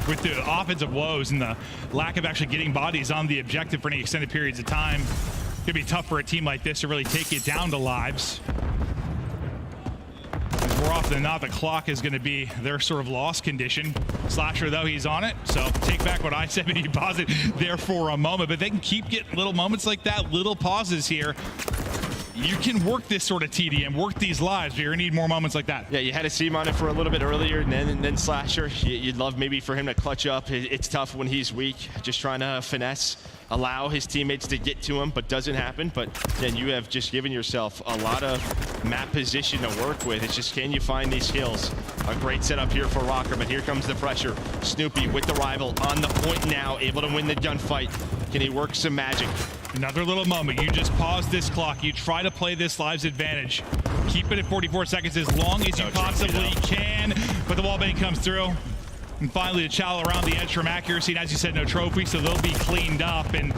with the offensive woes and the lack of actually getting bodies on the objective for any extended periods of time, it's gonna be tough for a team like this to really take it down to lives. More often than not, the clock is going to be their sort of loss condition. Slasher, though, he's on it, so take back what I said when you pause it there for a moment. But they can keep getting little moments like that, little pauses here. You can work this sort of TDM, work these lives, but you're going to need more moments like that. Yeah, you had a Seam on it for a little bit earlier, and then Slasher. You'd love maybe for him to clutch up. It's tough when he's weak, just trying to finesse, allow his teammates to get to him, but doesn't happen. But then you have just given yourself a lot of map position to work with. It's just, can you find these kills? A great setup here for Røkkr, but here comes the pressure. Snoopy with the rival on the point now, able to win the gunfight. Can he work some magic? Another little moment. You just pause this clock. You try to play this lives advantage. Keep it at 44 seconds as long as you possibly can. But the wallbang comes through. And finally, the Chow around the edge from accuracy. And as you said, no trophy, so they'll be cleaned up. And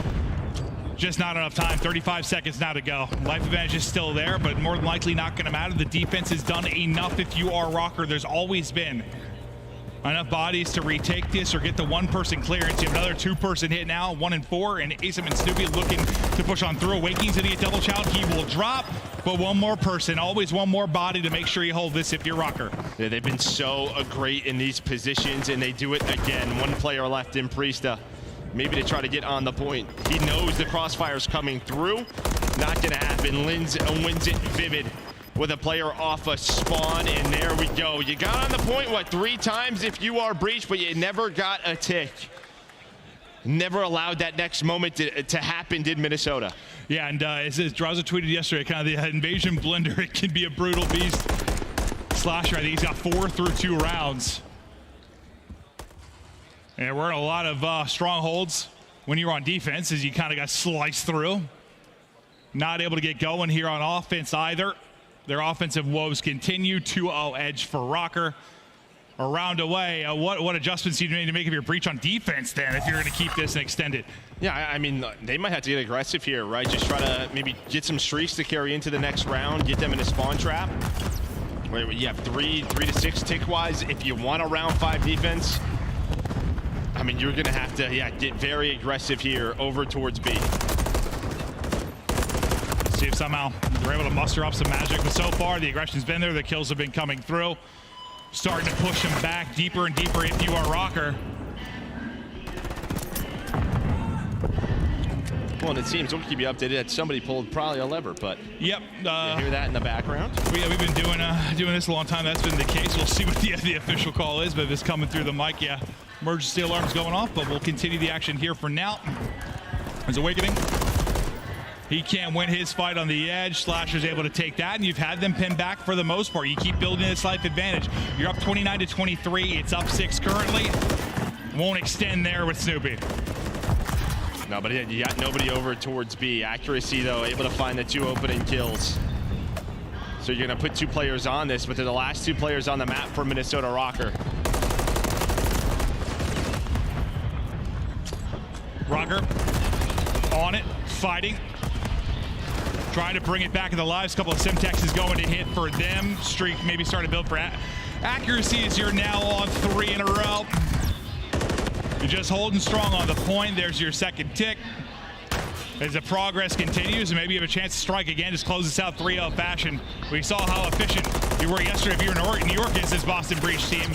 just not enough time. 35 seconds now to go. Life advantage is still there, but more than likely not going to matter. The defense has done enough if you are Røkkr. There's always been enough bodies to retake this or get the 1-person clearance. You have another 2-person hit now, 1 and 4, and Asim and Snoopy looking to push on through. Awakens to get double chowed. He will drop, but 1 more person, always 1 more body to make sure you hold this if you're Røkkr. Yeah, they've been so great in these positions, and they do it again. 1 player left in Priesta. Maybe to try to get on the point. He knows the crossfire's coming through. Not gonna happen. Linz wins it. Vivid with a player off a spawn, and there we go. You got on the point, what, 3 times if you are Breach, but you never got a tick. Never allowed that next moment to happen, did Minnesota. Yeah, and as Drowza tweeted yesterday, kind of the invasion blender, it can be a brutal beast. Slasher, I think he's got 4 through 2 rounds. And we're in a lot of strongholds when you're on defense, as you kind of got sliced through. Not able to get going here on offense either. Their offensive woes continue. 2-0 edge for Røkkr. A round away. What adjustments do you need to make of your Breach on defense then if you're going to keep this and extend it? Yeah, I mean, they might have to get aggressive here, right? Just try to maybe get some streaks to carry into the next round, get them in a spawn trap. Where you have 3 to 6 tick-wise. If you want a round 5 defense, I mean, you're going to have to, get very aggressive here over towards B. See if somehow they're able to muster up some magic. But so far, the aggression's been there. The kills have been coming through. Starting to push them back deeper and deeper if you are Røkkr. Well, and it seems, we'll keep you updated, that somebody pulled probably a lever, but yep. You hear that in the background? We've been doing this a long time. That's been the case. We'll see what the official call is, but if it's coming through the mic, yeah, emergency alarm's going off, but we'll continue the action here for now. There's Awakening. He can't win his fight on the edge. Slasher's able to take that, and you've had them pinned back for the most part. You keep building this life advantage. You're up 29 to 23. It's up 6 currently. Won't extend there with Snoopy. No, but you got nobody over towards B. Accuracy, though, able to find the 2 opening kills. So you're going to put 2 players on this, but they're the last 2 players on the map for Minnesota Røkkr. Røkkr on it, fighting. Trying to bring it back in the lives. A couple of Simtex is going to hit for them. Streak maybe starting to build for accuracy as you're now on 3 in a row. You're just holding strong on the point. There's your second tick. As the progress continues, and maybe you have a chance to strike again, just close this out 3-0 fashion. We saw how efficient you were yesterday if you were in New York against this Boston Breach team.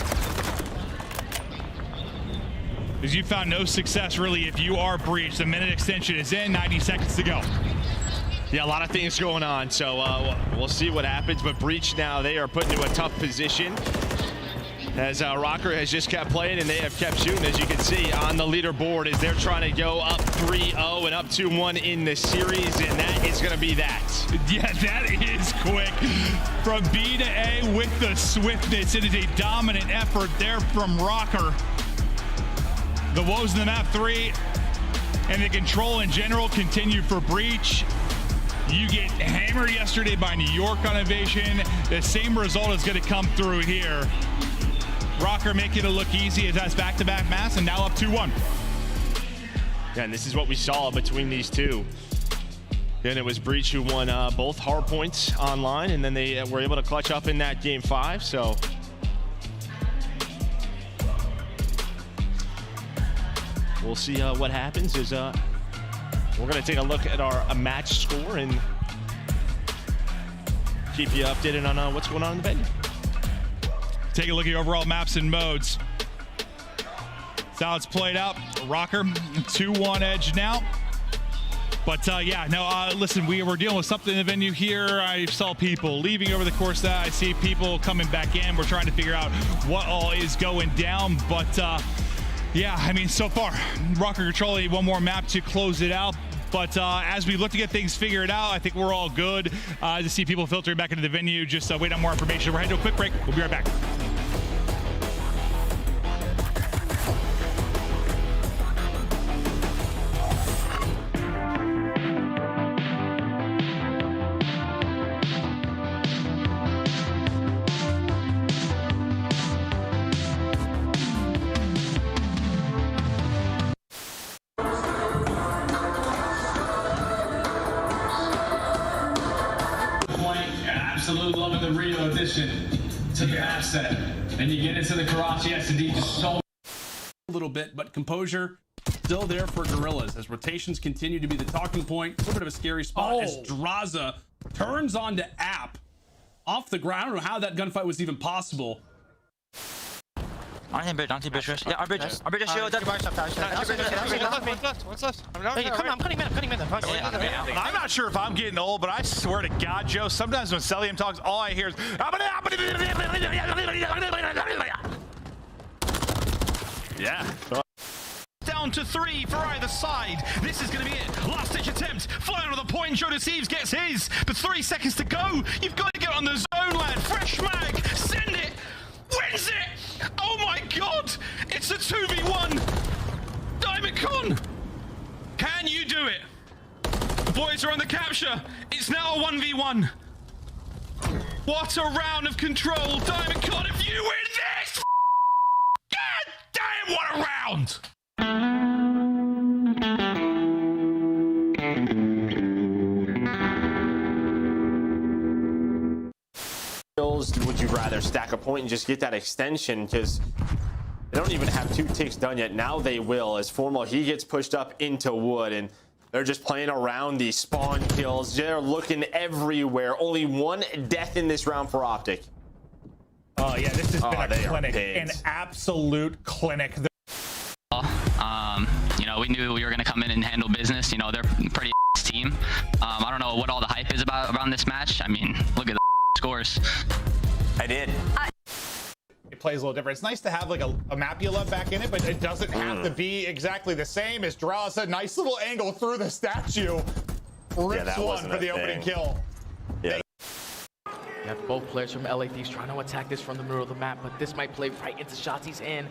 Because you found no success really if you are breached. The minute extension is in, 90 seconds to go. Yeah, a lot of things going on, so we'll see what happens. But Breach now, they are put into a tough position as Røkkr has just kept playing and they have kept shooting, as you can see on the leaderboard, as they're trying to go up 3-0 and up 2-1 in the series, and that is going to be that. Yeah, that is quick. From B to A with the swiftness. It is a dominant effort there from Røkkr. The woes in the map 3 and the control in general continue for Breach. You get hammered yesterday by New York on Invasion. The same result is going to come through here. Røkkr making it look easy as that's back-to-back mass and now up 2-1. Yeah, and this is what we saw between these two. Then it was Breach who won both Hardpoints online, and then they were able to clutch up in that game 5, so. We'll see what happens as we're gonna take a look at our match score and keep you updated on what's going on in the venue. Take a look at your overall maps and modes. That's how it's played out. Røkkr 2-1 edge now. But yeah, no, listen, we're dealing with something in the venue here. I saw people leaving over the course of that. I see people coming back in. We're trying to figure out what all is going down. But yeah, I mean, so far, Røkkr controlling one more map to close it out. But as we look to get things figured out, I think we're all good to see people filtering back into the venue. Just wait on more information. We're heading to a quick break. We'll be right back. Absolutely loving the Rio addition to the asset. And you get into the Karachi S&D just so a little bit, but composure still there for Gorillas as rotations continue to be the talking point. A little bit of a scary spot as Draza turns on to App off the ground. I don't know how that gunfight was even possible. On him, bridge, yeah, our bridge is shield. One's left. I'm cutting mid. I'm not sure if I'm getting old, but I swear to God, Joe, sometimes when Celium talks, all I hear is yeah. Down to 3 for either side. This is going to be it. Last ditch attempt. Flying on the point. Joe Deceives gets his, but 3 seconds to go. You've got to get on the zone, lad. Fresh mag. Send it. Wins it. Oh my God. It's a 2v1. Diamond Con. Can you do it? The boys are on the capture. It's now a 1v1. What a round of control. Diamond Con, if you win this. God damn, what a round. Would you rather stack a point and just get that extension? Because they don't even have 2 ticks done yet. Now they will, as Formal, he gets pushed up into wood, and they're just playing around these spawn kills. They're looking everywhere. Only 1 death in this round for Optic. Oh yeah, this has been a clinic, an absolute clinic. You know, we knew we were going to come in and handle business. You know, they're a pretty team. I don't know what all the hype is about around this match. I mean, look at the scores. I did. It plays a little different. It's nice to have like a map you love back in it, but it doesn't have to be exactly the same as Draza. Nice little angle through the statue. Rips one for the opening kill. You have both players from LA Thieves trying to attack this from the middle of the map, but this might play right into Shotzi's in.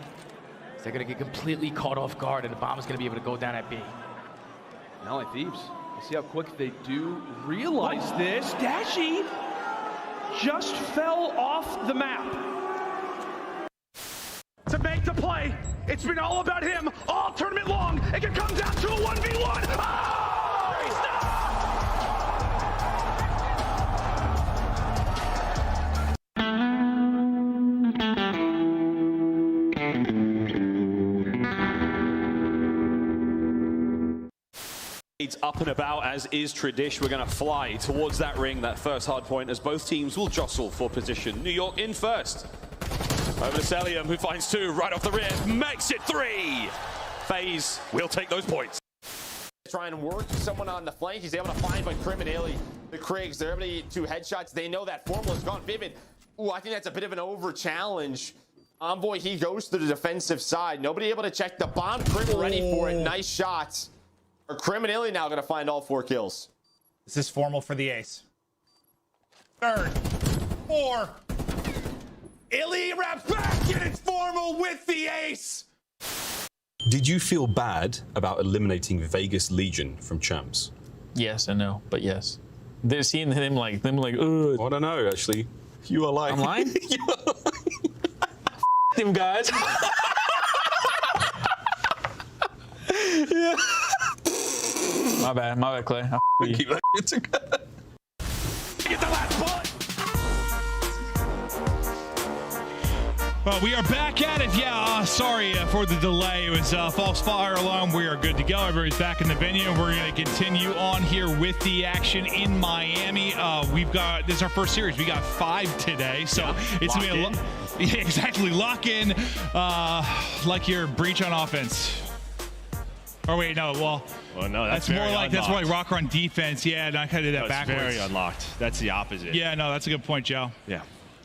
They're going to get completely caught off guard, and the bomb is going to be able to go down at B. LA Thieves, we'll see how quick they do realize this. Dashy just fell off the map. To make the play, it's been all about him all tournament long. It can come down to a 1v1. Oh, he's not. It's up and about, as is tradition. We're going to fly towards that ring, that first hard point, as both teams will jostle for position. New York in first. Over to Celium, who finds 2 right off the rear, makes it 3. FaZe will take those points. Try and work someone on the flank. He's able to find but criminally the Kriegs. They're able to get 2 headshots. They know that Formal is gone. Vivid. Ooh, I think that's a bit of an over challenge. Envoy, he goes to the defensive side. Nobody able to check the bomb. Crim ready for it. Nice shots. Are criminally now going to find all 4 kills? This is Formal for the ace. Third. 4. Illy wraps back and it's Formal with the ace. Did you feel bad about eliminating Vegas Legion from champs? Yes and no, but yes. They're seeing them like, ugh. I don't know, actually. You are lying. I'm lying? You are lying. Them guys. Yeah. My bad, Clay. Keep that shit together. Get the last bullet. Well, we are back at it. Yeah, sorry for the delay. It was false fire alarm. We are good to go. Everybody's back in the venue. We're going to continue on here with the action in Miami. This is our first series. We got 5 today, so it's going to be yeah, exactly. Lock in like your breach on offense. Or wait, no. Well, no, that's more like Røkkr on defense. Yeah, no, I kind of did that backwards. Very unlocked. That's the opposite. Yeah, no, that's a good point, Joe. Yeah,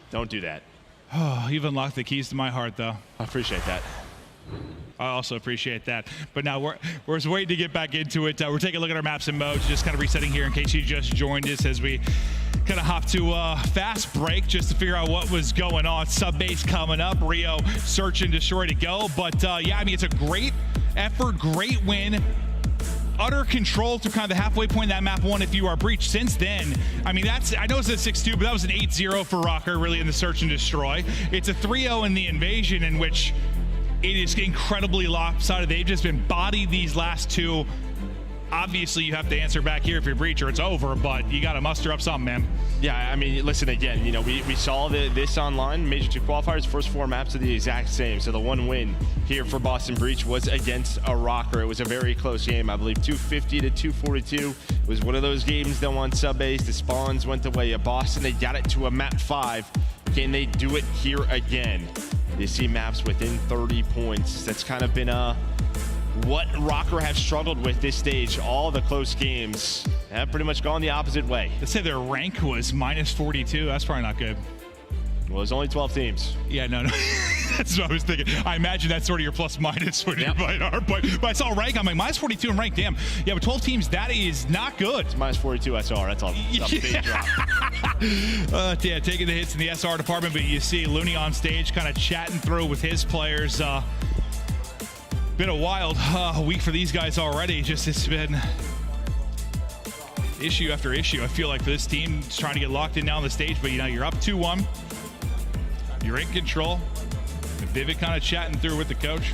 don't do that. Oh, you've unlocked the keys to my heart, though. I appreciate that. I also appreciate that. But now we're just waiting to get back into it. We're taking a look at our maps and modes, just kind of resetting here in case you just joined us as we kind of hop to a fast break just to figure out what was going on. Sub base coming up. Rio search and destroy to go. But yeah, I mean, it's a great effort, great win. Utter control to kind of the halfway point in that map 1 if you are breached. Since then, I mean, I know it's a 6-2, but that was an 8-0 for Røkkr, really, in the search and destroy. It's a 3-0 in the invasion, in which it is incredibly lopsided. They've just been bodied these last 2. Obviously, you have to answer back here if you're breach or it's over, but you got to muster up something, man. Yeah, I mean, listen, again, you know, we saw this online. Major 2 qualifiers, first 4 maps are the exact same. So the one win here for Boston Breach was against a Røkkr. It was a very close game, I believe, 250 to 242. It was one of those games, though, on sub base. The spawns went the way of Boston. They got it to a map 5. Can they do it here again? You see maps within 30 points. That's kind of been what Røkkr have struggled with this stage. All the close games have pretty much gone the opposite way. Let's say their rank was -42. That's probably not good. Well, there's only 12 teams. Yeah, no. That's what I was thinking. I imagine that's sort of your plus minus when you're playing Hardpoint. But I saw rank, I'm like, -42 in rank, damn. Yeah, but 12 teams, that is not good. It's -42 SR, that's all. Big drop. Yeah, taking the hits in the SR department, but you see Looney on stage kind of chatting through with his players. Been a wild week for these guys already. It's been issue after issue. I feel like for this team, it's trying to get locked in now on the stage, but you know, you're up 2-1. You're in control. And Vivid kind of chatting through with the coach.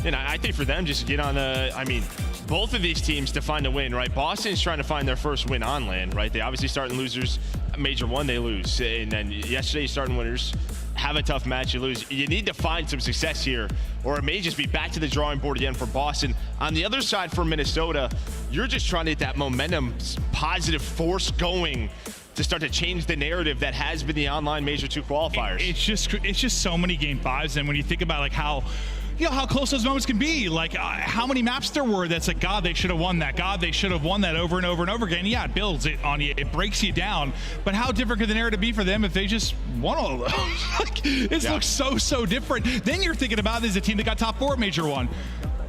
And I think for them, just to get on I mean, both of these teams to find a win, right? Boston's trying to find their first win on land, right? They obviously starting losers. Major 1, they lose. And then yesterday, starting winners. Have a tough match, you lose. You need to find some success here, or it may just be back to the drawing board again for Boston. On the other side for Minnesota, you're just trying to get that momentum, positive force going to start to change the narrative that has been the online Major 2 qualifiers. It's just so many game 5s, and when you think about like how, you know, how close those moments can be, like how many maps there were that's like, God, they should have won that. God, they should have won that over and over and over again. Yeah, it builds it on you. It breaks you down. But how different could the narrative be for them if they just won all of those? Like, it looks so different. Then you're thinking about it as a team that got top 4 at Major 1.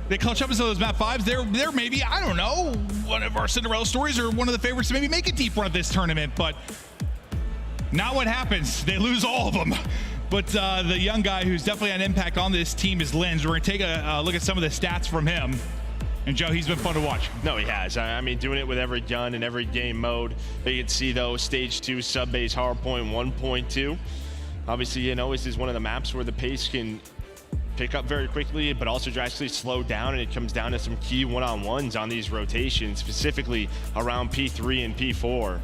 They clutch up into those map 5s. They're maybe, I don't know, one of our Cinderella stories or one of the favorites to maybe make a deep run at this tournament. But now what happens? They lose all of them. But the young guy who's definitely had an impact on this team is Lens. We're going to take a look at some of the stats from him. And Joe, he's been fun to watch. No, he has. I mean, doing it with every gun and every game mode. You can see, though, Stage 2 sub-base Hardpoint 1.2. Obviously, you know, this is one of the maps where the pace can pick up very quickly, but also drastically slow down, and it comes down to some key one-on-ones on these rotations, specifically around P3 and P4.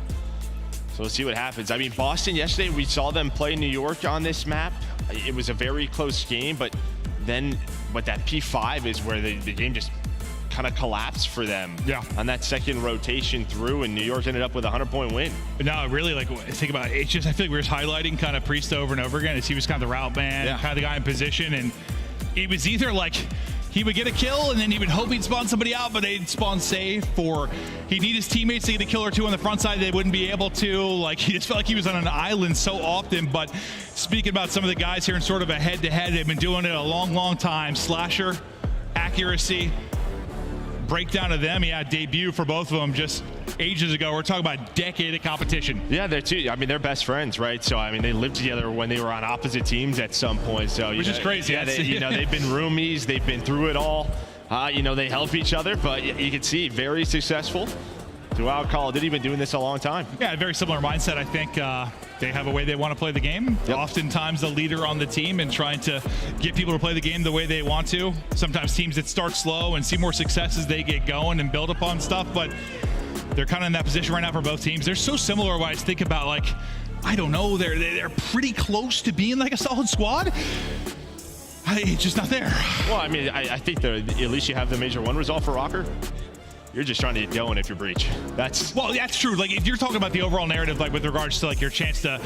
So we'll see what happens. I mean, Boston yesterday, we saw them play New York on this map. It was a very close game, but then that P5 is where the game just kind of collapsed for them. Yeah. On that second rotation through, and New York ended up with a 100-point win. But now, really, like, think about it. It's just, I feel like we're just highlighting kind of Priest over and over again as he was kind of the route man, kind of the guy in position, and it was either like he would get a kill, and then he would hope he'd spawn somebody out, but they'd spawn safe, or he'd need his teammates to get a kill or two on the front side. They wouldn't be able to. Like, he just felt like he was on an island so often. But speaking about some of the guys here in sort of a head-to-head, they've been doing it a long, long time. Slasher, accuracy, breakdown of them. Yeah, debut for both of them just ages ago. We're talking about a decade of competition. Yeah, they're two. I mean, they're best friends, right? So I mean, they lived together when they were on opposite teams at some point. So which is crazy. Yeah, they've been roomies. They've been through it all. They help each other, but you can see very successful throughout Call of Duty. Been doing this a long time. Yeah, very similar mindset. I think they have a way they want to play the game. Yep. Oftentimes the leader on the team and trying to get people to play the game the way they want to. Sometimes teams that start slow and see more success as they get going and build upon stuff, but they're kind of in that position right now for both teams. They're so similar when I think about, like, I don't know, they're pretty close to being like a solid squad. It's just not there. Well, I mean, I think at least you have the Major 1 result for Røkkr. You're just trying to get going if you're Breach. That's true. Like, if you're talking about the overall narrative, like with regards to like your chance to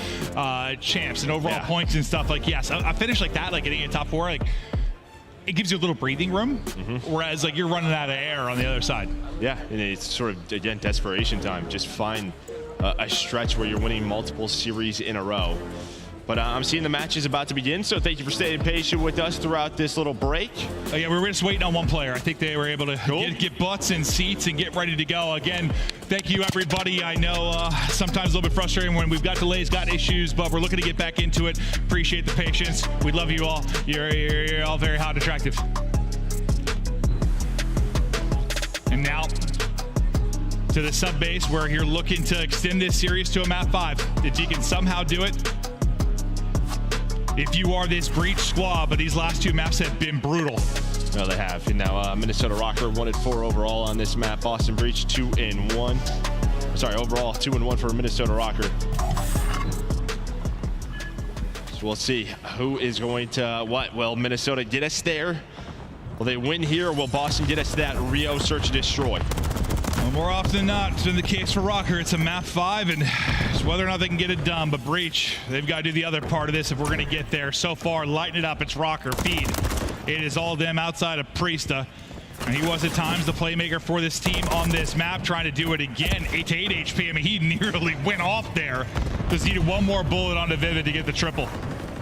champs and overall points and stuff, like, yes, a finish like that, like getting in top 4, like, it gives you a little breathing room, whereas like you're running out of air on the other side. Yeah, and it's sort of, again, desperation time. Just find a stretch where you're winning multiple series in a row. But I'm seeing the match is about to begin, so thank you for staying patient with us throughout this little break. Yeah, we were just waiting on one player. I think they were able to get butts and seats and get ready to go. Again, thank you, everybody. I know sometimes a little bit frustrating when we've got delays, got issues, but we're looking to get back into it. Appreciate the patience. We love you all. You're all very hot, attractive. And now to the sub base, where you're looking to extend this series to a map 5. If you can somehow do it, if you are this Breach squad, but these last 2 maps have been brutal. No, they have. And now Minnesota Røkkr 1-4 overall on this map. Boston Breach 2-1. Sorry, overall 2-1 for Minnesota Røkkr. So we'll see who is going to what. Will Minnesota get us there? Will they win here, or will Boston get us to that Rio search and destroy? Well, more often than not, it's been the case for Røkkr. It's a map 5, and it's whether or not they can get it done. But Breach, they've got to do the other part of this if we're going to get there. So far, lighten it up. It's Røkkr. Feed. It is all them outside of Priesta. And he was at times the playmaker for this team on this map, trying to do it again. 8-8 HP. I mean, he nearly went off there. Just needed one more bullet onto Vivid to get the triple.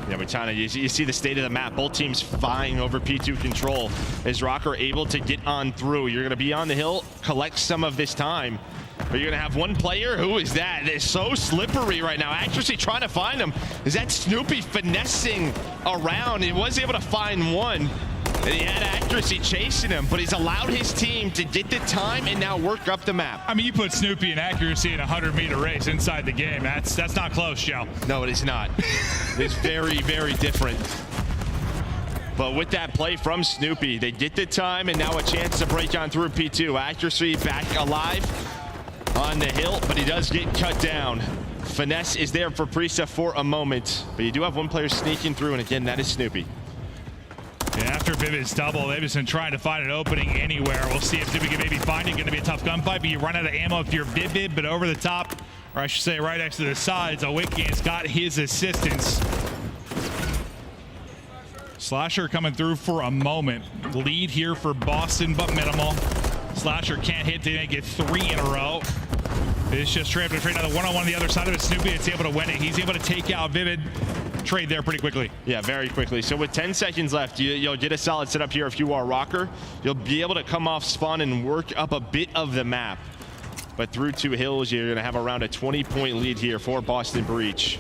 Yeah, but China, you see the state of the map. Both teams vying over P2 control. Is Røkkr able to get on through? You're going to be on the hill, collect some of this time. But you're going to have one player. Who is that? It's so slippery right now. Accuracy trying to find him. Is that Snoopy finessing around? He was able to find one. And he had accuracy chasing him, but he's allowed his team to get the time and now work up the map. I mean, you put Snoopy and accuracy in a 100-meter race inside the game. That's not close, Joe. No, it is not. It's very, very different. But with that play from Snoopy, they get the time and now a chance to break on through P2. Accuracy back alive on the hill, but he does get cut down. Finesse is there for Priesta for a moment, but you do have one player sneaking through, and again, that is Snoopy. Yeah, after Vivid's double, they've just been trying to find an opening anywhere. We'll see if Snoopy can maybe find it. Going to be a tough gunfight, but you run out of ammo if you're Vivid, but over the top, or I should say right next to the sides, Awaken's got his assistance. Slasher coming through for a moment. Lead here for Boston, but minimal. Slasher can't hit. They get 3 in a row. It's just straight up to trade another one-on-one on the other side of it. Snoopy is able to win it. He's able to take out Vivid. Trade there pretty quickly. Yeah, very quickly. So with 10 seconds left, you'll get a solid setup here if you are Røkkr. You'll be able to come off spawn and work up a bit of the map. But through 2 hills, you're going to have around a 20-point lead here for Boston Breach.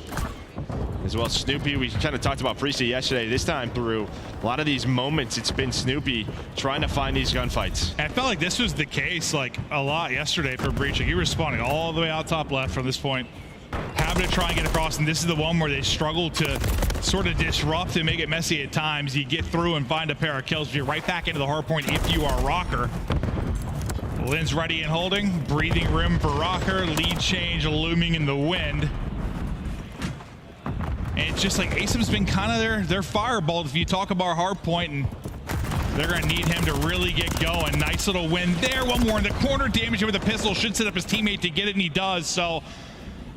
As well, Snoopy, we kind of talked about Priesta yesterday. This time through a lot of these moments, it's been Snoopy trying to find these gunfights. I felt like this was the case like a lot yesterday for Breach. He was spawning all the way out top left from this point, having to try and get across, and this is the one where they struggle to sort of disrupt and make it messy at times. You get through and find a pair of kills. You're right back into the hardpoint if you are Røkkr. Lynn's ready and holding. Breathing room for Røkkr. Lead change looming in the wind. And it's just like Asim's been kind of their fireball. If you talk about Hardpoint, and they're going to need him to really get going. Nice little win there. One more in the corner. Damage with a pistol. Should set up his teammate to get it, and he does. So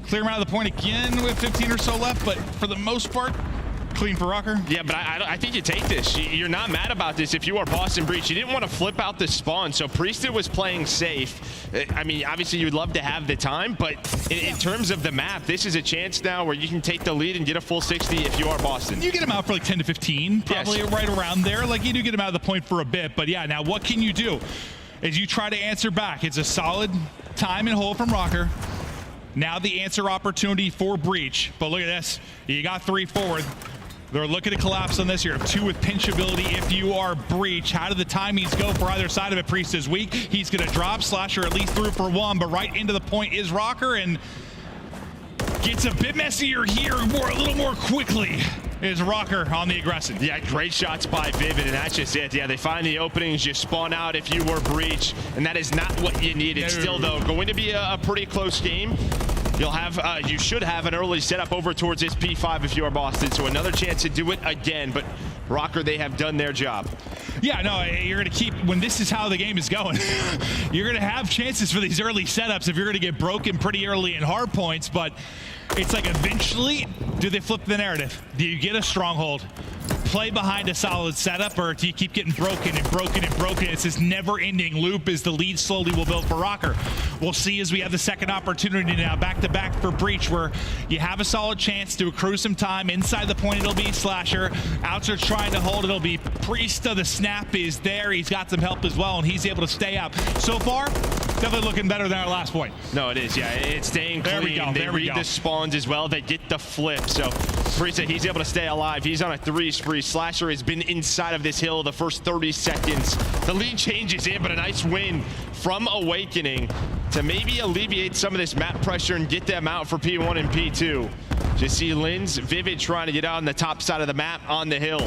clear him out of the point again with 15 or so left. But for the most part, Clean for Røkkr? Yeah, but I think you take this. You're not mad about this if you are Boston Breach. You didn't want to flip out the spawn, so Priesthood was playing safe. I mean, obviously you'd love to have the time, but in terms of the map, this is a chance now where you can take the lead and get a full 60 if you are Boston. You get him out for like 10 to 15, probably right around there. Like, you do get him out of the point for a bit, but yeah, now what can you do? As you try to answer back, it's a solid time and hold from Røkkr. Now the answer opportunity for Breach, but look at this. You got 3 forward. They're looking to collapse on this here. 2 with pinch ability if you are Breach. How do the timings go for either side of it? Priest is weak. He's going to drop. Slasher at least through for 1, but right into the point is Røkkr, and gets a bit messier here, a little more quickly. Is Røkkr on the aggressive. Yeah, great shots by Vivid, and that's just it. Yeah, they find the openings, you spawn out if you were Breach, and that is not what you needed. Still, though, going to be a pretty close game. You'll have, you should have an early setup over towards this P5 if you are Boston, so another chance to do it again, but Røkkr, they have done their job. Yeah, no, you're going to keep, when this is how the game is going, you're going to have chances for these early setups if you're going to get broken pretty early in hard points, but it's like eventually, do they flip the narrative? Do you get a stronghold, play behind a solid setup, or do you keep getting broken and broken and broken? It's this never-ending loop as the lead slowly will build for Røkkr. We'll see as we have the second opportunity now, back-to-back for Breach, where you have a solid chance to accrue some time. Inside the point, it'll be Slasher. Outs are trying to hold, it'll be Priesta. The snap is there. He's got some help as well, and he's able to stay up. So far, definitely looking better than our last point. No, it is, yeah. It's staying clean. There we go. They read the spawns as well. They get the flip. So Priesta, he's able to stay alive. He's on a 3 spree. Slasher has been inside of this hill the first 30 seconds. The lead changes in, but a nice win from Awakening to maybe alleviate some of this map pressure and get them out for P1 and P2. Just see Linz, Vivid trying to get out on the top side of the map on the hill.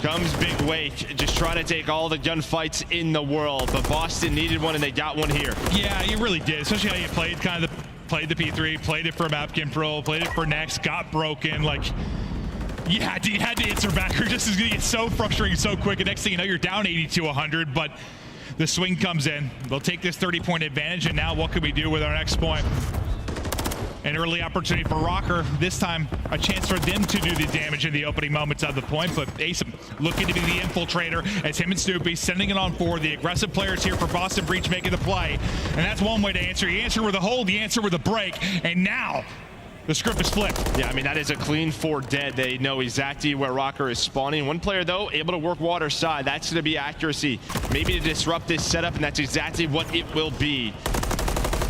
Comes Big Wake, just trying to take all the gunfights in the world, but Boston needed one and they got one here. Yeah, you really did, especially how you played played the P3, played it for map control, played it for next, got broken. Like, you had to answer back, or just is going to get so frustrating so quick, and next thing you know, you're down 80 to 100, but the swing comes in. They'll take this 30-point advantage, and now what can we do with our next point? An early opportunity for Røkkr. This time, a chance for them to do the damage in the opening moments of the point, but Asim looking to be the infiltrator as him and Snoopy sending it on forward. The aggressive players here for Boston Breach making the play, and that's one way to answer. You answer with a hold, you answer with a break, and now the script is flipped. Yeah, I mean, that is a clean 4 dead. They know exactly where Røkkr is spawning. One player, though, able to work water side. That's going to be accuracy. Maybe to disrupt this setup, and that's exactly what it will be.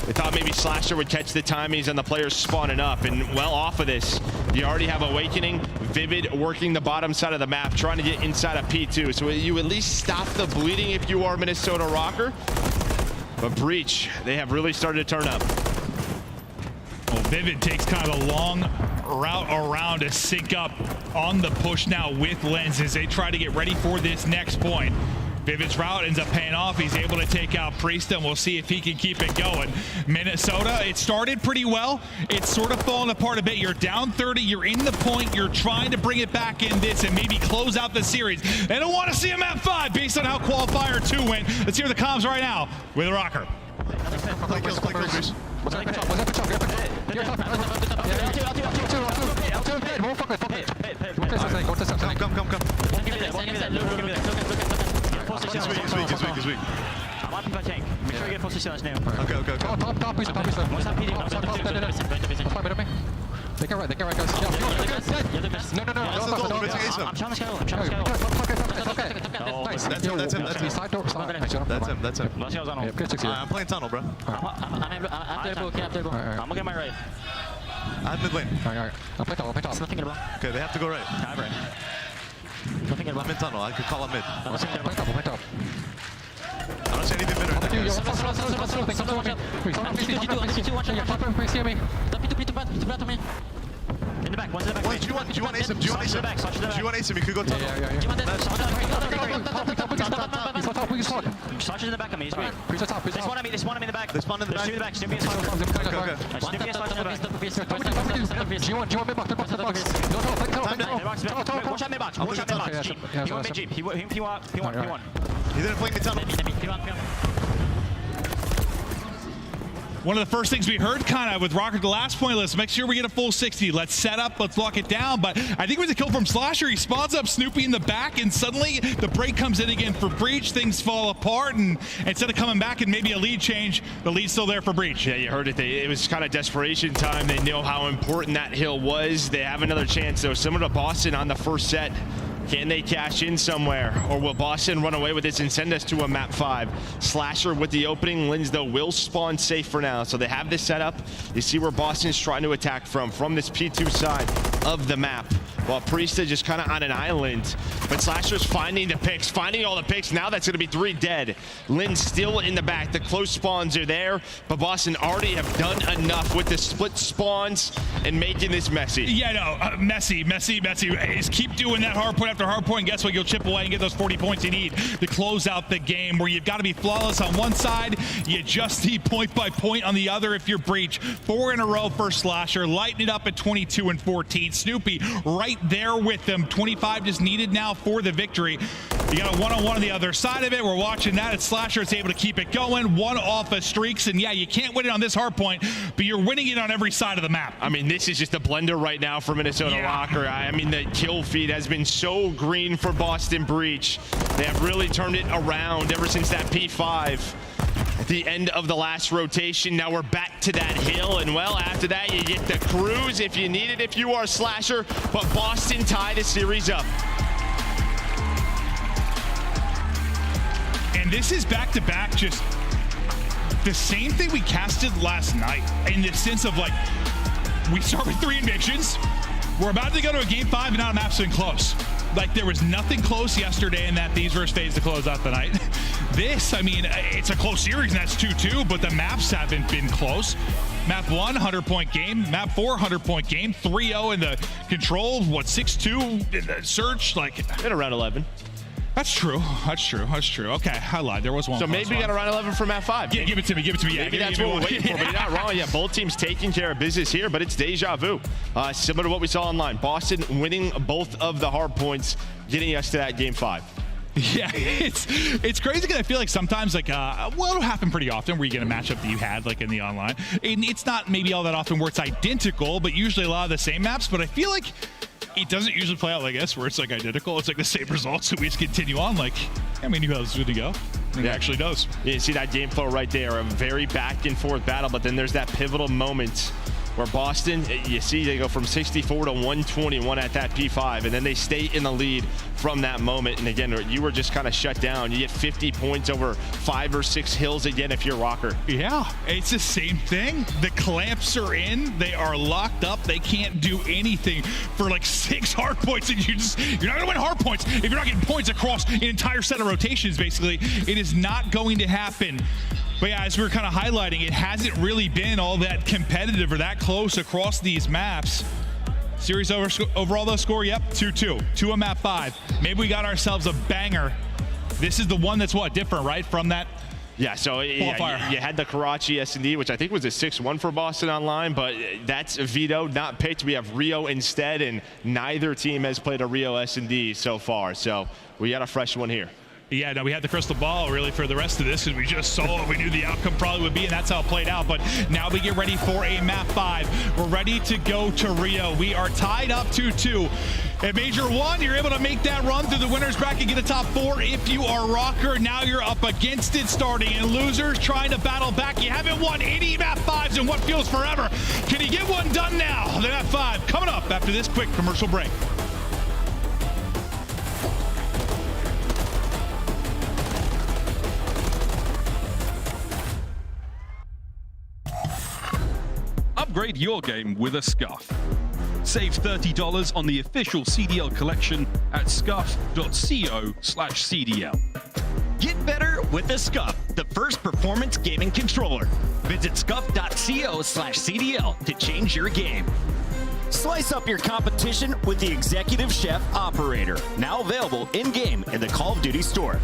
They thought maybe Slasher would catch the timings and the players spawning up, and well, off of this, you already have Awakening, Vivid working the bottom side of the map, trying to get inside of P2. So you at least stop the bleeding if you are Minnesota Røkkr. But Breach, they have really started to turn up. Well, Vivid takes kind of a long route around to sync up on the push now with Lens as they try to get ready for this next point. Vivid's route ends up paying off. He's able to take out Priest, and we'll see if he can keep it going. Minnesota, it started pretty well. It's sort of fallen apart a bit. You're down 30. You're in the point. You're trying to bring it back in this and maybe close out the series. They don't want to see him at 5 based on how Qualifier 2 went. Let's hear the comms right now with Røkkr. He's weak. I'm on people tank. Make sure you get positions now. Okay. Top. They can right, guys. No. I'm trying to scale. Nice. That's him. I'm playing tunnel, bro. I'm looking at my right. I have mid lane. I'll play top. Okay, they have to go right. I'm in tunnel. I could call him mid. Play top. I don't see anything better than that. In the back, one's in the back. Wait, do you want Asim? Do you want Asim? You could go tunnel. Slash is in the back of me, he's weak. They spawn at me in the back. They spawn in the back. Snoopy in the back. Snoopy is fine. Okay. Snoopy is fine in the back. Do you want mid-box? Watch out mid-box. He went mid-jeep. He went P1. He didn't play me tunnel. P1. One of the first things we heard kind of with Røkkr the last point, let's make sure we get a full 60. Let's set up, let's lock it down. But I think it was a kill from Slasher. He spawns up Snoopy in the back, and suddenly the break comes in again for Breach. Things fall apart, and instead of coming back and maybe a lead change, the lead's still there for Breach. Yeah, you heard it. It was kind of desperation time. They know how important that hill was. They have another chance, though, similar to Boston on the first set. Can they cash in somewhere, or will Boston run away with this and send us to a map 5? Slasher with the opening. Lins, though, will spawn safe for now. So they have this set up. You see where Boston's trying to attack from this P2 side of the map, while Priesta just kind of on an island. But Slasher's finding the picks, finding all the picks. Now that's going to be 3 dead. Lins still in the back. The close spawns are there, but Boston already have done enough with the split spawns and making this messy. Yeah, no, messy. Is keep doing that hard point after hard point. Guess what? You'll chip away and get those 40 points you need to close out the game, where you've got to be flawless on one side. You just need point by point on the other if you're Breach. 4 in a row for Slasher. Lighten it up at 22 and 14. Snoopy right there with them. 25 just needed now for the victory. You got a one-on-one on the other side of it. We're watching that. It's Slasher. It's able to keep it going. 1 off of streaks. And yeah, you can't win it on this hard point, but you're winning it on every side of the map. I mean, this is just a blender right now for Minnesota Røkkr. I mean, the kill feed has been so green for Boston Breach. They have really turned it around ever since that P5 at the end of the last rotation. Now we're back to that hill, and well, after that you get the cruise if you need it, if you are Slasher. But Boston tie the series up. And this is back-to-back, just the same thing we casted last night, in the sense of, like, we start with 3 evictions. We're about to go to a game 5, and now the map's been close. Like, there was nothing close yesterday in that Thieves versus phase to close out the night. This, I mean, it's a close series, and that's 2-2, but the maps haven't been close. Map 1, 100-point game. Map 4, 100-point game. 3-0 in the control. What, 6-2 in the search? Like, in around 11. That's true. Okay, I lied. There was one. So maybe we got around 11 for map 5. Give it to me. Yeah, maybe that's what we're waiting for, but you're not wrong. Yeah, both teams taking care of business here, but it's deja vu. Similar to what we saw online. Boston winning both of the hard points, getting us to that game 5. Yeah, it's crazy because I feel like sometimes, like, well, it'll happen pretty often where you get a matchup that you had, like, in the online. And it's not maybe all that often where it's identical, but usually a lot of the same maps. But I feel like it doesn't usually play out like this, where it's like identical. It's like the same results, so we just continue on. Like, I mean, you know how this is going to go. And it actually does. Yeah, you see that game flow right there, a very back and forth battle, but then there's that pivotal moment where Boston, you see they go from 64 to 121 at that P5, and then they stay in the lead from that moment. And again, you were just kind of shut down. You get 50 points over 5 or 6 hills again if you're Røkkr. Yeah, it's the same thing. The clamps are in. They are locked up. They can't do anything for like 6 hard points, and you're not gonna win hard points if you're not getting points across an entire set of rotations. Basically, it is not going to happen. But yeah, as we were kind of highlighting, it hasn't really been all that competitive or that close across these maps. Series overall, though, score, yep, 2-2. 2 on map 5. Maybe we got ourselves a banger. This is the one that's, what, different, right, from that? Yeah, so you had the Karachi S&D, which I think was a 6-1 for Boston online, but that's vetoed, not picked. We have Rio instead, and neither team has played a Rio S&D so far. So we got a fresh one here. Yeah, no, we had the crystal ball really for the rest of this because we just saw what we knew the outcome probably would be, and that's how it played out. But now we get ready for a map 5. We're ready to go to Rio. We are tied up 2-2. At Major 1, you're able to make that run through the winners bracket, get a top 4 if you are Røkkr. Now you're up against it starting, and losers trying to battle back. You haven't won any map 5s in what feels forever. Can you get one done now? The map 5 coming up after this quick commercial break. Upgrade your game with a Scuff. Save $30 on the official CDL collection at scuff.co/CDL. Get better with a Scuff, the first performance gaming controller. Visit scuff.co/CDL to change your game. Slice up your competition with the Executive Chef Operator, now available in-game in the Call of Duty store.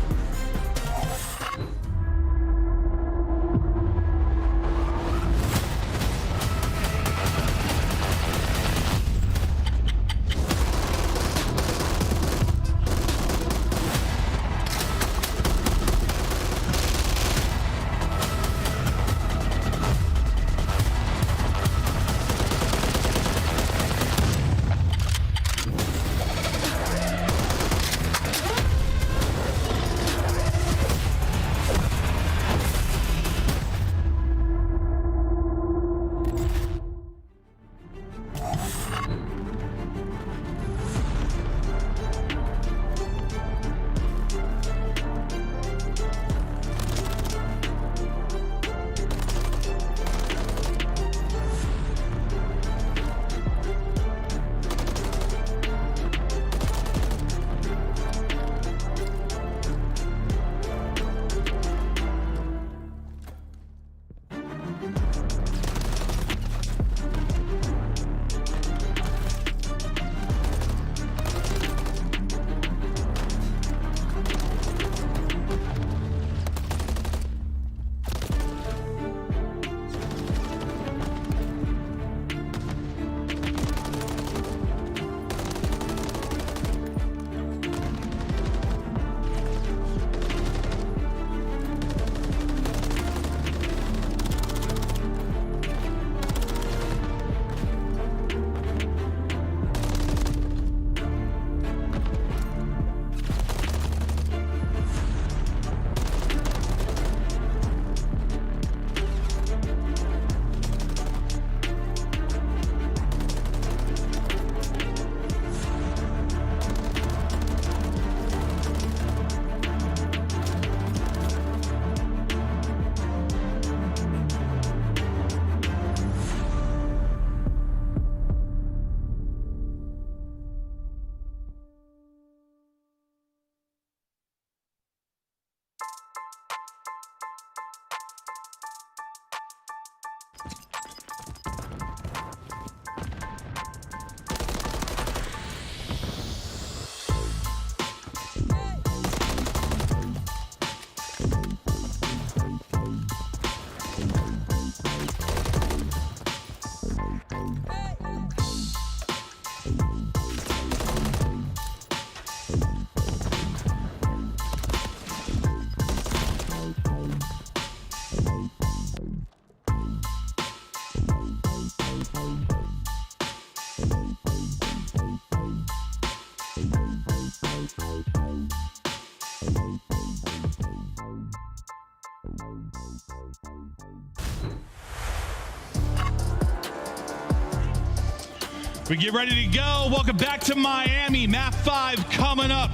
We get ready to go. Welcome back to Miami. Map 5 coming up.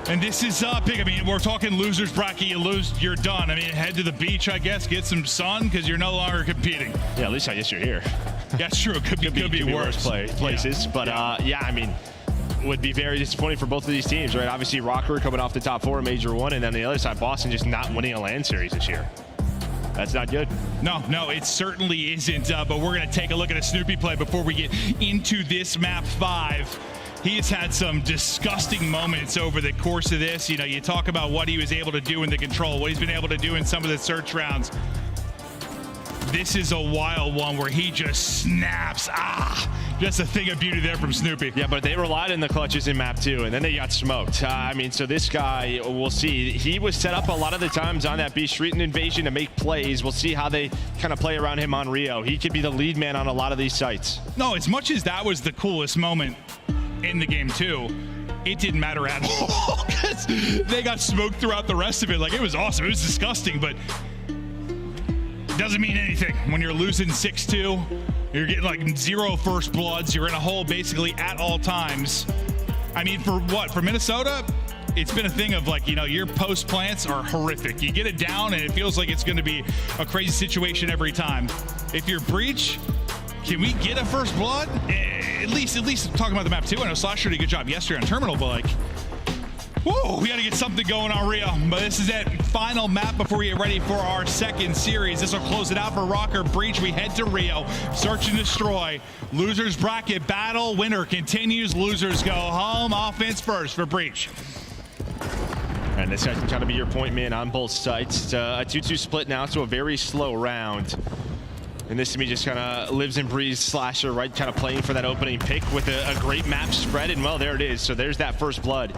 And this is big. I mean, we're talking losers bracket. You lose, you're done. I mean, head to the beach, I guess, get some sun because you're no longer competing. Yeah, at least I guess you're here. That's true. Could be worse places. Yeah. But yeah, I mean, would be very disappointing for both of these teams, right? Obviously, Røkkr coming off the top 4 in Major 1, and then the other side, Boston just not winning a LAN series this year. That's not good. No, it certainly isn't. But we're going to take a look at a Snoopy play before we get into this map 5. He has had some disgusting moments over the course of this. You know, you talk about what he was able to do in the control, what he's been able to do in some of the search rounds. This is a wild one where he just snaps. Just a thing of beauty there from Snoopy. Yeah, but they relied on the clutches in map 2, and then they got smoked. I mean, so this guy, we'll see. He was set up a lot of the times on that B Street and Invasion to make plays. We'll see how they kind of play around him on Rio. He could be the lead man on a lot of these sites. No, as much as that was the coolest moment in the game too, it didn't matter at all because they got smoked throughout the rest of it. Like, it was awesome. It was disgusting, but doesn't mean anything when you're losing 6-2. You're getting like 0 first bloods. You're in a hole basically at all times. I mean, for Minnesota, it's been a thing of like, you know, your post plants are horrific. You get it down and it feels like it's going to be a crazy situation every time. If you're breach, can we get a first blood? At least talking about the map too. I know Slasher did a good job yesterday on Terminal, but like, whoa, we got to get something going on Rio. But this is it. Final map before we get ready for our second series. This will close it out for Røkkr. Breach, we head to Rio. Search and destroy. Losers bracket battle. Winner continues. Losers go home. Offense first for Breach. And this guy can kind of be your point man on both sides. It's a 2-2 split now, so a very slow round. And this to me just kind of lives and breathes Slasher, right? Kind of playing for that opening pick with a great map spread. And well, there it is. So there's that first blood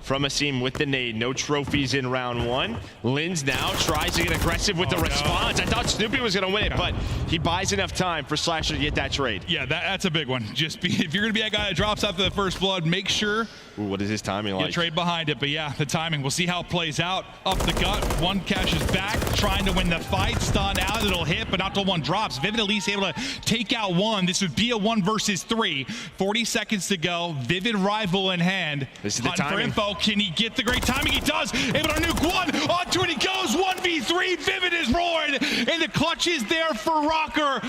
from Asim with the nade. No trophies in round 1. Linz now tries to get aggressive with the response. I thought Snoopy was going to win it, but he buys enough time for Slasher to get that trade. Yeah, that's a big one. Just if you're going to be that guy that drops after the first blood, make sure. Ooh, what is his timing like? Get trade behind it, but yeah, the timing. We'll see how it plays out. Up the gut, one cashes back, trying to win the fight. Stun out, it'll hit, but not till one drops. Vivid at least able to take out one. This would be a 1 versus 3. 40 seconds to go. Vivid rival in hand. This is the timing. For info. Can he get the great timing? He does. Able to nuke one. Onto it he goes. 1v3. Vivid is roaring, and the clutch is there for Røkkr.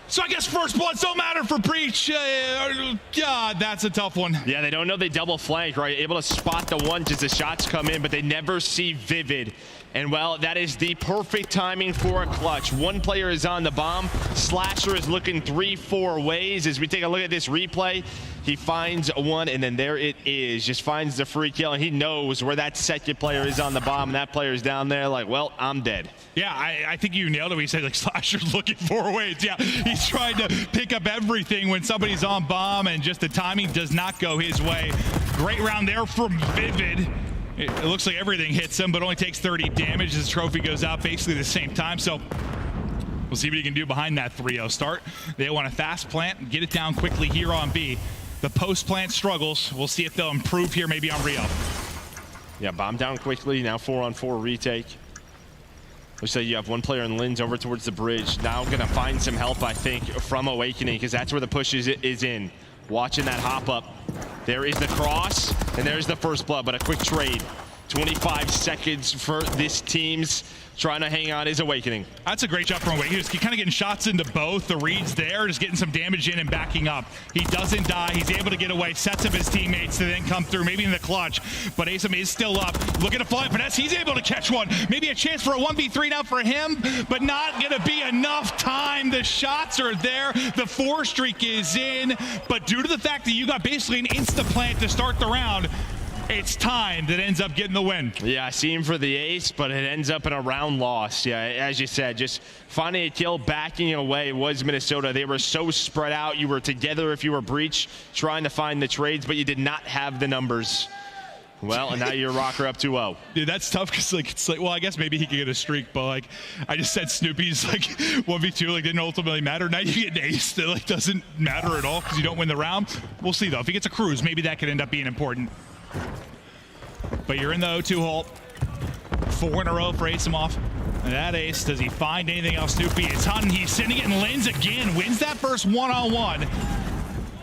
So I guess first bloods don't matter for Breach. God, that's a tough one. Yeah, they don't know they double flank, right? Able to spot the one as the shots come in, but they never see Vivid. And well, that is the perfect timing for a clutch. One player is on the bomb. Slasher is looking 3-4 ways. As we take a look at this replay, he finds one, and then there it is. Just finds the free kill, and he knows where that second player is on the bomb, and that player is down there like, well, I'm dead. Yeah, I think you nailed it when you said like Slasher's looking 4 ways. Yeah, he's trying to pick up everything when somebody's on bomb, and just the timing does not go his way. Great round there from Vivid. It looks like everything hits him, but only takes 30 damage as the trophy goes out basically the same time. So we'll see what he can do behind that 3-0 start. They want a fast plant and get it down quickly here on B. The post plant struggles. We'll see if they'll improve here maybe on Rio. Yeah, bomb down quickly. Now 4-on-4 retake. Looks like you have one player in Linz over towards the bridge. Now gonna find some help, I think, from Awakening, because that's where the push is in. Watching that hop up. There is the cross, and there's the first blood, but a quick trade. 25 seconds for this team's trying to hang on is Awakening. That's a great job from Awakening. He's kind of getting shots into both. The reads there, just getting some damage in and backing up. He doesn't die. He's able to get away, sets up his teammates to then come through, maybe in the clutch. But Asim is still up. Looking to fly finesse. He's able to catch one. Maybe a chance for a 1v3 now for him, but not going to be enough time. The shots are there. The 4 streak is in. But due to the fact that you got basically an insta-plant to start the round, it's time that ends up getting the win. Yeah, I see him for the ace, but it ends up in a round loss. Yeah, as you said, just finding a kill, backing away was Minnesota. They were so spread out. You were together if you were Breach, trying to find the trades, but you did not have the numbers. Well, and now you're Røkkr up 2-0. Dude, that's tough because it's like, well, I guess maybe he could get a streak, but like I just said Snoopy's like 1v2 like didn't ultimately matter. Now you get an ace that like doesn't matter at all because you don't win the round. We'll see though. If he gets a cruise, maybe that could end up being important. But you're in the 0-2 hole. 4 in a row for Asimov. And that ace, does he find anything else? Snoopy is hunting. He's sending it, and Lens again wins that first one-on-one.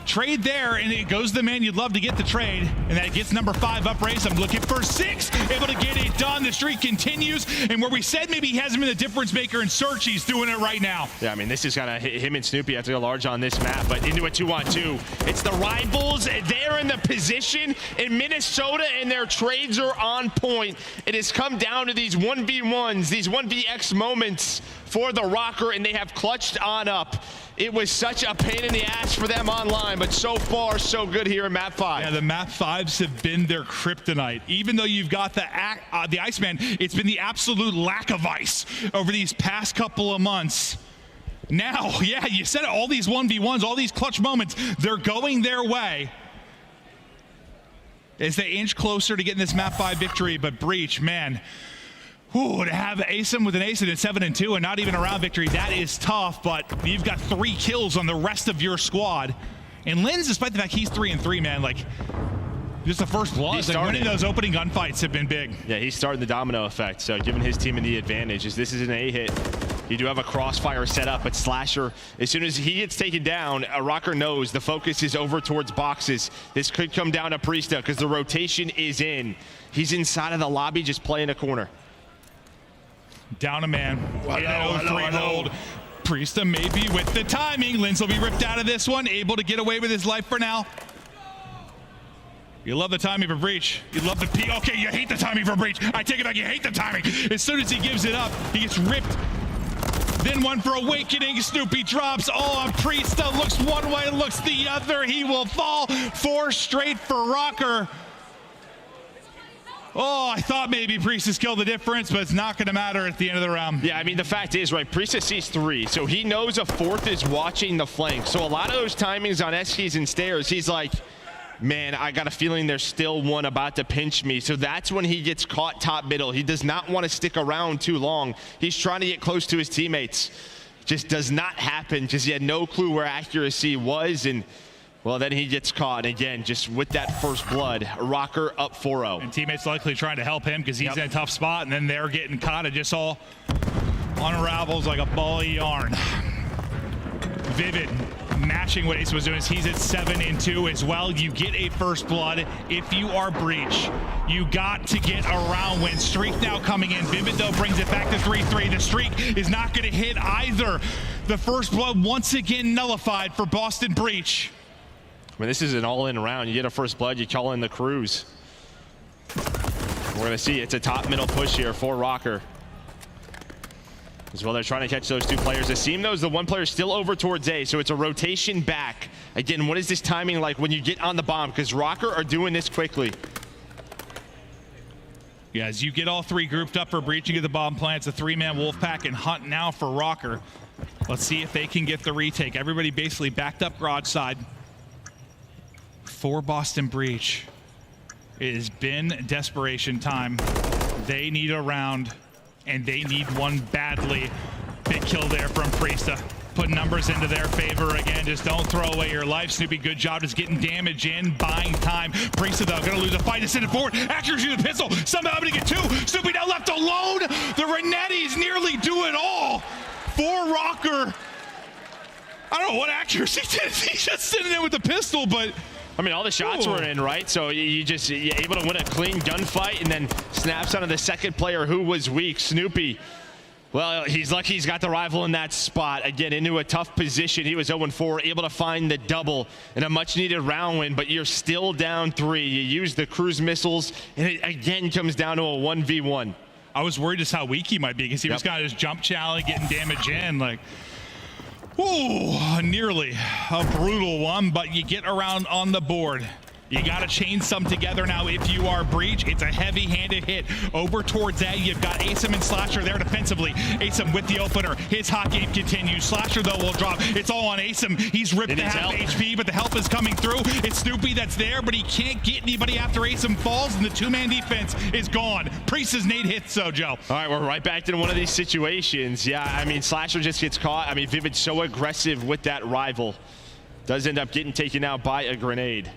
Trade there, and it goes to the man you'd love to get the trade, and that gets number 5 up race. I'm looking for 6, able to get it done. The streak continues, and where we said maybe he hasn't been the difference maker in search, he's doing it right now. Yeah, I mean, this is gonna hit him and Snoopy have to go large on this map, but into a 2-on-2. It's the rivals. They're in the position in Minnesota, and their trades are on point. It has come down to these 1v1s, these 1vx moments for the Røkkr, and they have clutched on up. It was such a pain in the ass for them online, but so far, so good here in map 5. Yeah, the map 5s have been their kryptonite. Even though you've got the Iceman, it's been the absolute lack of ice over these past couple of months. Now, yeah, you said it, all these 1v1s, all these clutch moments, they're going their way as they inch closer to getting this map 5 victory, but Breach, man, to have Asim with an ace and 7-2 and not even a round victory, that is tough, but you've got 3 kills on the rest of your squad. And Lens, despite the fact he's 3-3, man, like, just the first blood, like winning those opening gunfights have been big. Yeah, he's starting the domino effect, so giving his team the advantage. As this is an A hit, you do have a crossfire set up, but Slasher, as soon as he gets taken down, Røkkr knows the focus is over towards boxes. This could come down to Priesta because the rotation is in. He's inside of the lobby just playing a corner. Down a man. In an 0-3 hold. Priesta maybe with the timing. Lens will be ripped out of this one, able to get away with his life for now. You love the timing for Breach. You love the P. Okay, you hate the timing for Breach. I take it back, you hate the timing. As soon as he gives it up, he gets ripped. Then one for Awakening. Snoopy drops all on Priesta. Looks one way, looks the other. He will fall. 4 straight for Røkkr. Oh, I thought maybe Priesta killed the difference, but it's not going to matter at the end of the round. Yeah, I mean, the fact is, right, Priesta sees 3, so he knows a 4th is watching the flank. So a lot of those timings on Eskies and stairs, he's like, man, I got a feeling there's still one about to pinch me. So that's when he gets caught top middle. He does not want to stick around too long. He's trying to get close to his teammates. Just does not happen because he had no clue where accuracy was, and well, then he gets caught again, just with that first blood. Røkkr up 4-0. And teammates likely trying to help him because he's in a tough spot, and then they're getting caught. It just all unravels like a ball of yarn. Vivid matching what Ace was doing. He's at 7-2 as well. You get a first blood if you are Breach. You got to get a round win. Streak now coming in. Vivid though brings it back to 3-3. The streak is not going to hit either. The first blood once again nullified for Boston Breach. I mean, this is an all-in round. You get a first blood, you call in the cruise. We're going to see it's a top-middle push here for Røkkr. As well, they're trying to catch those 2 players. Asim, though, is the one player still over towards A, so it's a rotation back. Again, what is this timing like when you get on the bomb? Because Røkkr are doing this quickly. Yeah, as you get all 3 grouped up for breaching of the bomb plants, a 3-man wolf pack and hunt now for Røkkr. Let's see if they can get the retake. Everybody basically backed up garage side. For Boston Breach, it has been desperation time. They need a round, and they need one badly. Big kill there from Priesta. Put numbers into their favor again. Just don't throw away your life. Snoopy, good job just getting damage in, buying time. Priesta, though, gonna lose a fight to send it forward. Accuracy with the pistol. Somehow able to get 2. Snoopy now left alone. The Renettis nearly do it all for Røkkr. I don't know what accuracy did. He's just sitting there with the pistol, but I mean, all the shots were in, right? So you're able to win a clean gunfight, and then snaps onto the second player who was weak. Snoopy, well, he's lucky he's got the rival in that spot. Again, into a tough position. He was 0-4, able to find the double in a much-needed round win, but you're still down 3. You use the cruise missiles, and it again comes down to a 1v1. I was worried just how weak he might be because he was kind of just jump challenge, getting damage in. Like, ooh, nearly a brutal one, but you get around on the board. You got to chain some together now if you are Breach. It's a heavy-handed hit over towards A. You've got Asim and Slasher there defensively. Asim with the opener. His hot game continues. Slasher, though, will drop. It's all on Asim. He's ripped to half HP, but the help is coming through. It's Snoopy that's there, but he can't get anybody after Asim falls, and the two-man defense is gone. Priest's nade hits, Joe. All right, we're right back to one of these situations. Yeah, I mean, Slasher just gets caught. I mean, Vivid's so aggressive with that rival. Does end up getting taken out by a grenade.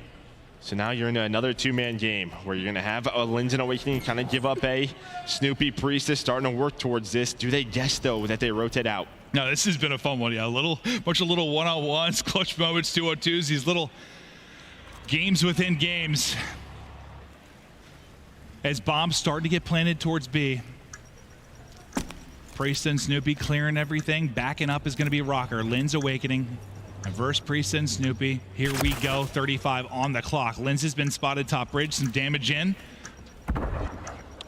So now you're in another two-man game where you're going to have a Lens and Awakening kind of give up A. Snoopy, Priest is starting to work towards this. Do they guess, though, that they rotate out? No, this has been a fun one. Yeah, bunch of little one-on-ones, clutch moments, 2-on-2s, these little games within games. As bombs start to get planted towards B. Priest and Snoopy clearing everything. Backing up is going to be Røkkr. Lens Awakening. Reverse Priest and Snoopy. Here we go. 35 on the clock. Lens has been spotted top bridge. Some damage in.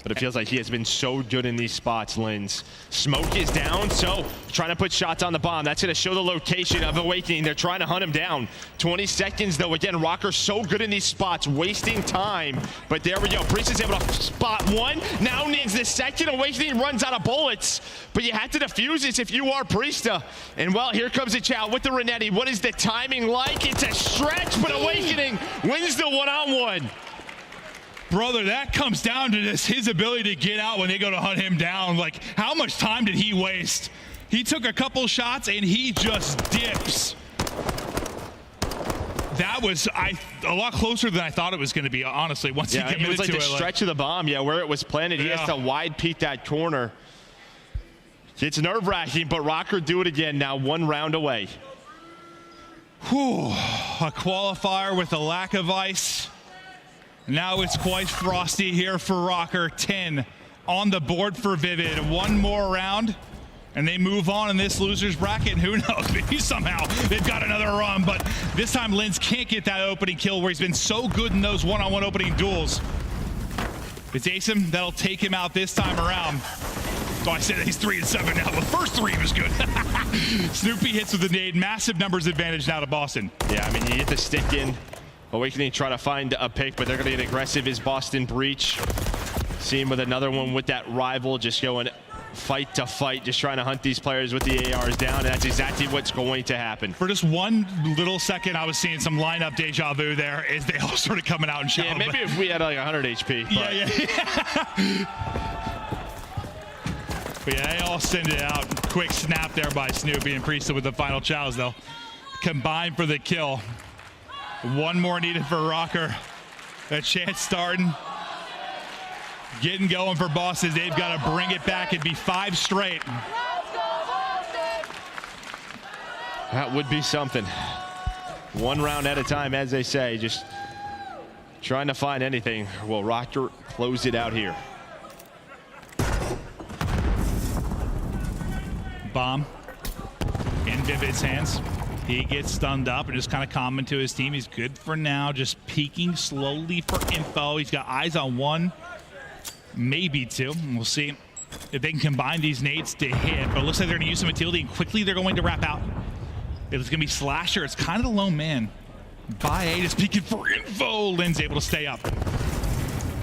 But it feels like he has been so good in these spots, Lens. Smoke is down, so trying to put shots on the bomb. That's going to show the location of Awakening. They're trying to hunt him down. 20 seconds, though. Again, Røkkr so good in these spots, wasting time. But there we go. Priest is able to spot one. Now needs the second. Awakening runs out of bullets. But you have to defuse this if you are Priesta. And, well, here comes the Chow with the Renetti. What is the timing like? It's a stretch, but Awakening wins the one-on-one. Brother, that comes down to his ability to get out when they go to hunt him down. Like, how much time did he waste? He took a couple shots and he just dips. That was a lot closer than I thought it was going to be, honestly, once he committed to it. It was like the stretch of the bomb, where it was planted. He has to wide peek that corner. It's nerve-wracking, but Røkkr do it again now, one round away. Whew, a qualifier with a lack of ice. Now it's quite frosty here for Røkkr. 10 on the board for Vivid. One more round, and they move on in this loser's bracket. And who knows, maybe somehow they've got another run. But this time, Lens can't get that opening kill where he's been so good in those one-on-one opening duels. It's Asim that'll take him out this time around. So I said he's 3-7 now. The first three was good. Snoopy hits with the nade. Massive numbers advantage now to Boston. Yeah, I mean, you get the stick in. Awakening try to find a pick, but they're going to get aggressive is Boston Breach. See him with another one with that rival, just going fight to fight, just trying to hunt these players with the ARs down, and that's exactly what's going to happen. For just one little second, I was seeing some lineup deja vu there as they all started coming out and shouting. Yeah, maybe if we had like 100 HP. But. Yeah. But yeah, they all send it out. Quick snap there by Snoopy and Priesta with the final chows, though. Combined for the kill. One more needed for Røkkr. A chance starting. Getting going for Boston. They've got to bring it back and be 5 straight. That would be something. One round at a time, as they say. Just trying to find anything. Will Røkkr close it out here? Bomb in Vivid's hands. He gets stunned up and just kind of calming to his team. He's good for now, just peeking slowly for info. He's got eyes on one, maybe two. We'll see if they can combine these nades to hit, but it looks like they're going to use some utility, and quickly they're going to wrap out. It's going to be Slasher. It's kind of the lone man. By A, just peeking for info. Lynn's able to stay up.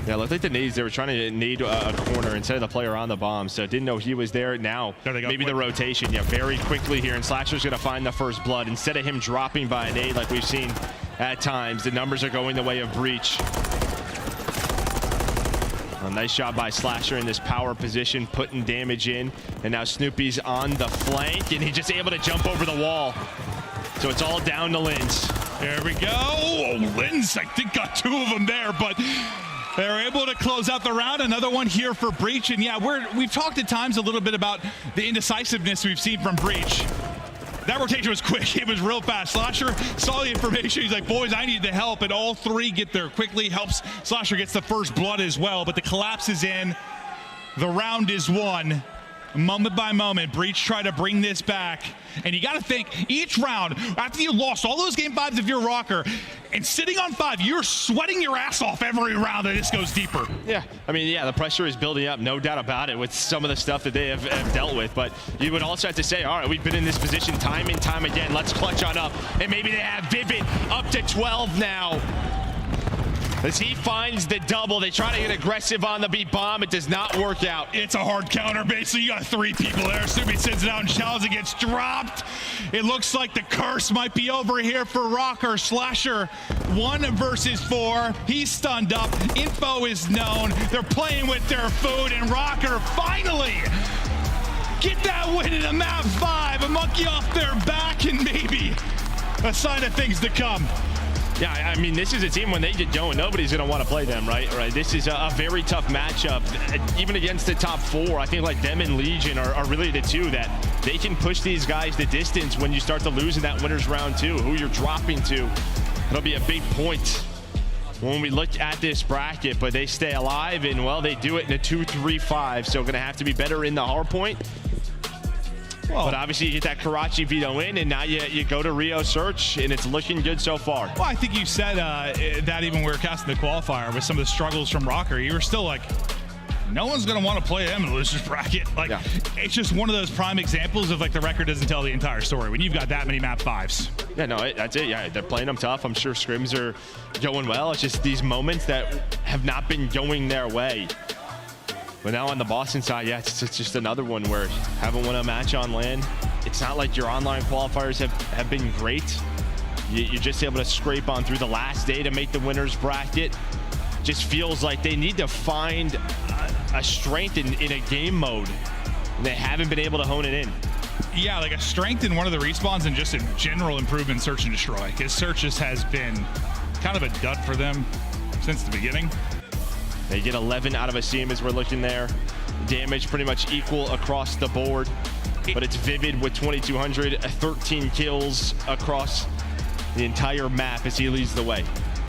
Yeah, looked like the nades, they were trying to nade a corner instead of the player on the bomb, so didn't know he was there. Now, maybe the rotation, very quickly here, and Slasher's going to find the first blood. Instead of him dropping by a nade like we've seen at times, the numbers are going the way of Breach. A nice shot by Slasher in this power position, putting damage in, and now Snoopy's on the flank, and he's just able to jump over the wall. So it's all down to Lens. There we go. Oh, Lens, I think, got 2 of them there, but they're able to close out the round. Another one here for Breach. And yeah, we've talked at times a little bit about the indecisiveness we've seen from Breach. That rotation was quick. It was real fast. Slasher saw the information. He's like, boys, I need the help. And all 3 get there quickly. Helps. Slasher gets the first blood as well. But the collapse is in. The round is won. Moment by moment, Breach tried to bring this back. And you got to think, each round, after you lost all those game 5s of your Røkkr, and sitting on 5, you're sweating your ass off every round that this goes deeper. Yeah, I mean, yeah, the pressure is building up, no doubt about it, with some of the stuff that they have dealt with. But you would also have to say, all right, we've been in this position time and time again. Let's clutch on up. And maybe they have Vivid up to 12 now. As he finds the double, they try to get aggressive on the B bomb. It does not work out. It's a hard counter. Basically, you got 3 people there. Subi sends it out and Chalice gets dropped. It looks like the curse might be over here for Røkkr. Slasher 1 versus 4. He's stunned up. Info is known. They're playing with their food, and Røkkr finally get that win in a map 5. A monkey off their back, and maybe a sign of things to come. Yeah, I mean, this is a team when they get going, nobody's going to want to play them, right? This is a very tough matchup, even against the top 4. I think like them and Legion are really the 2 that they can push these guys the distance when you start to lose in that winner's round 2. Who you're dropping to, it'll be a big point when we look at this bracket, but they stay alive, and well, they do it in a 2-3-5, so going to have to be better in the Hardpoint. Well, but obviously you get that Karachi veto in, and now you go to Rio Search, and it's looking good so far. Well, I think you said that even when we were casting the qualifier with some of the struggles from Røkkr, you were still like, no one's going to want to play them in the loser's bracket. Like, It's just one of those prime examples of like the record doesn't tell the entire story when you've got that many map 5s. Yeah, no, that's it. Yeah, they're playing them tough. I'm sure scrims are going well. It's just these moments that have not been going their way. But now on the Boston side, yeah, it's just another one where you haven't won a match on LAN. It's not like your online qualifiers have been great. You're just able to scrape on through the last day to make the winner's bracket. Just feels like they need to find a strength in a game mode. And they haven't been able to hone it in. Yeah, like a strength in one of the respawns and just a general improvement in Search and Destroy. Because Search just has been kind of a dud for them since the beginning. They get 11 out of a seam as we're looking there. Damage pretty much equal across the board, but it's Vivid with 2,200, 13 kills across the entire map as he leads the way.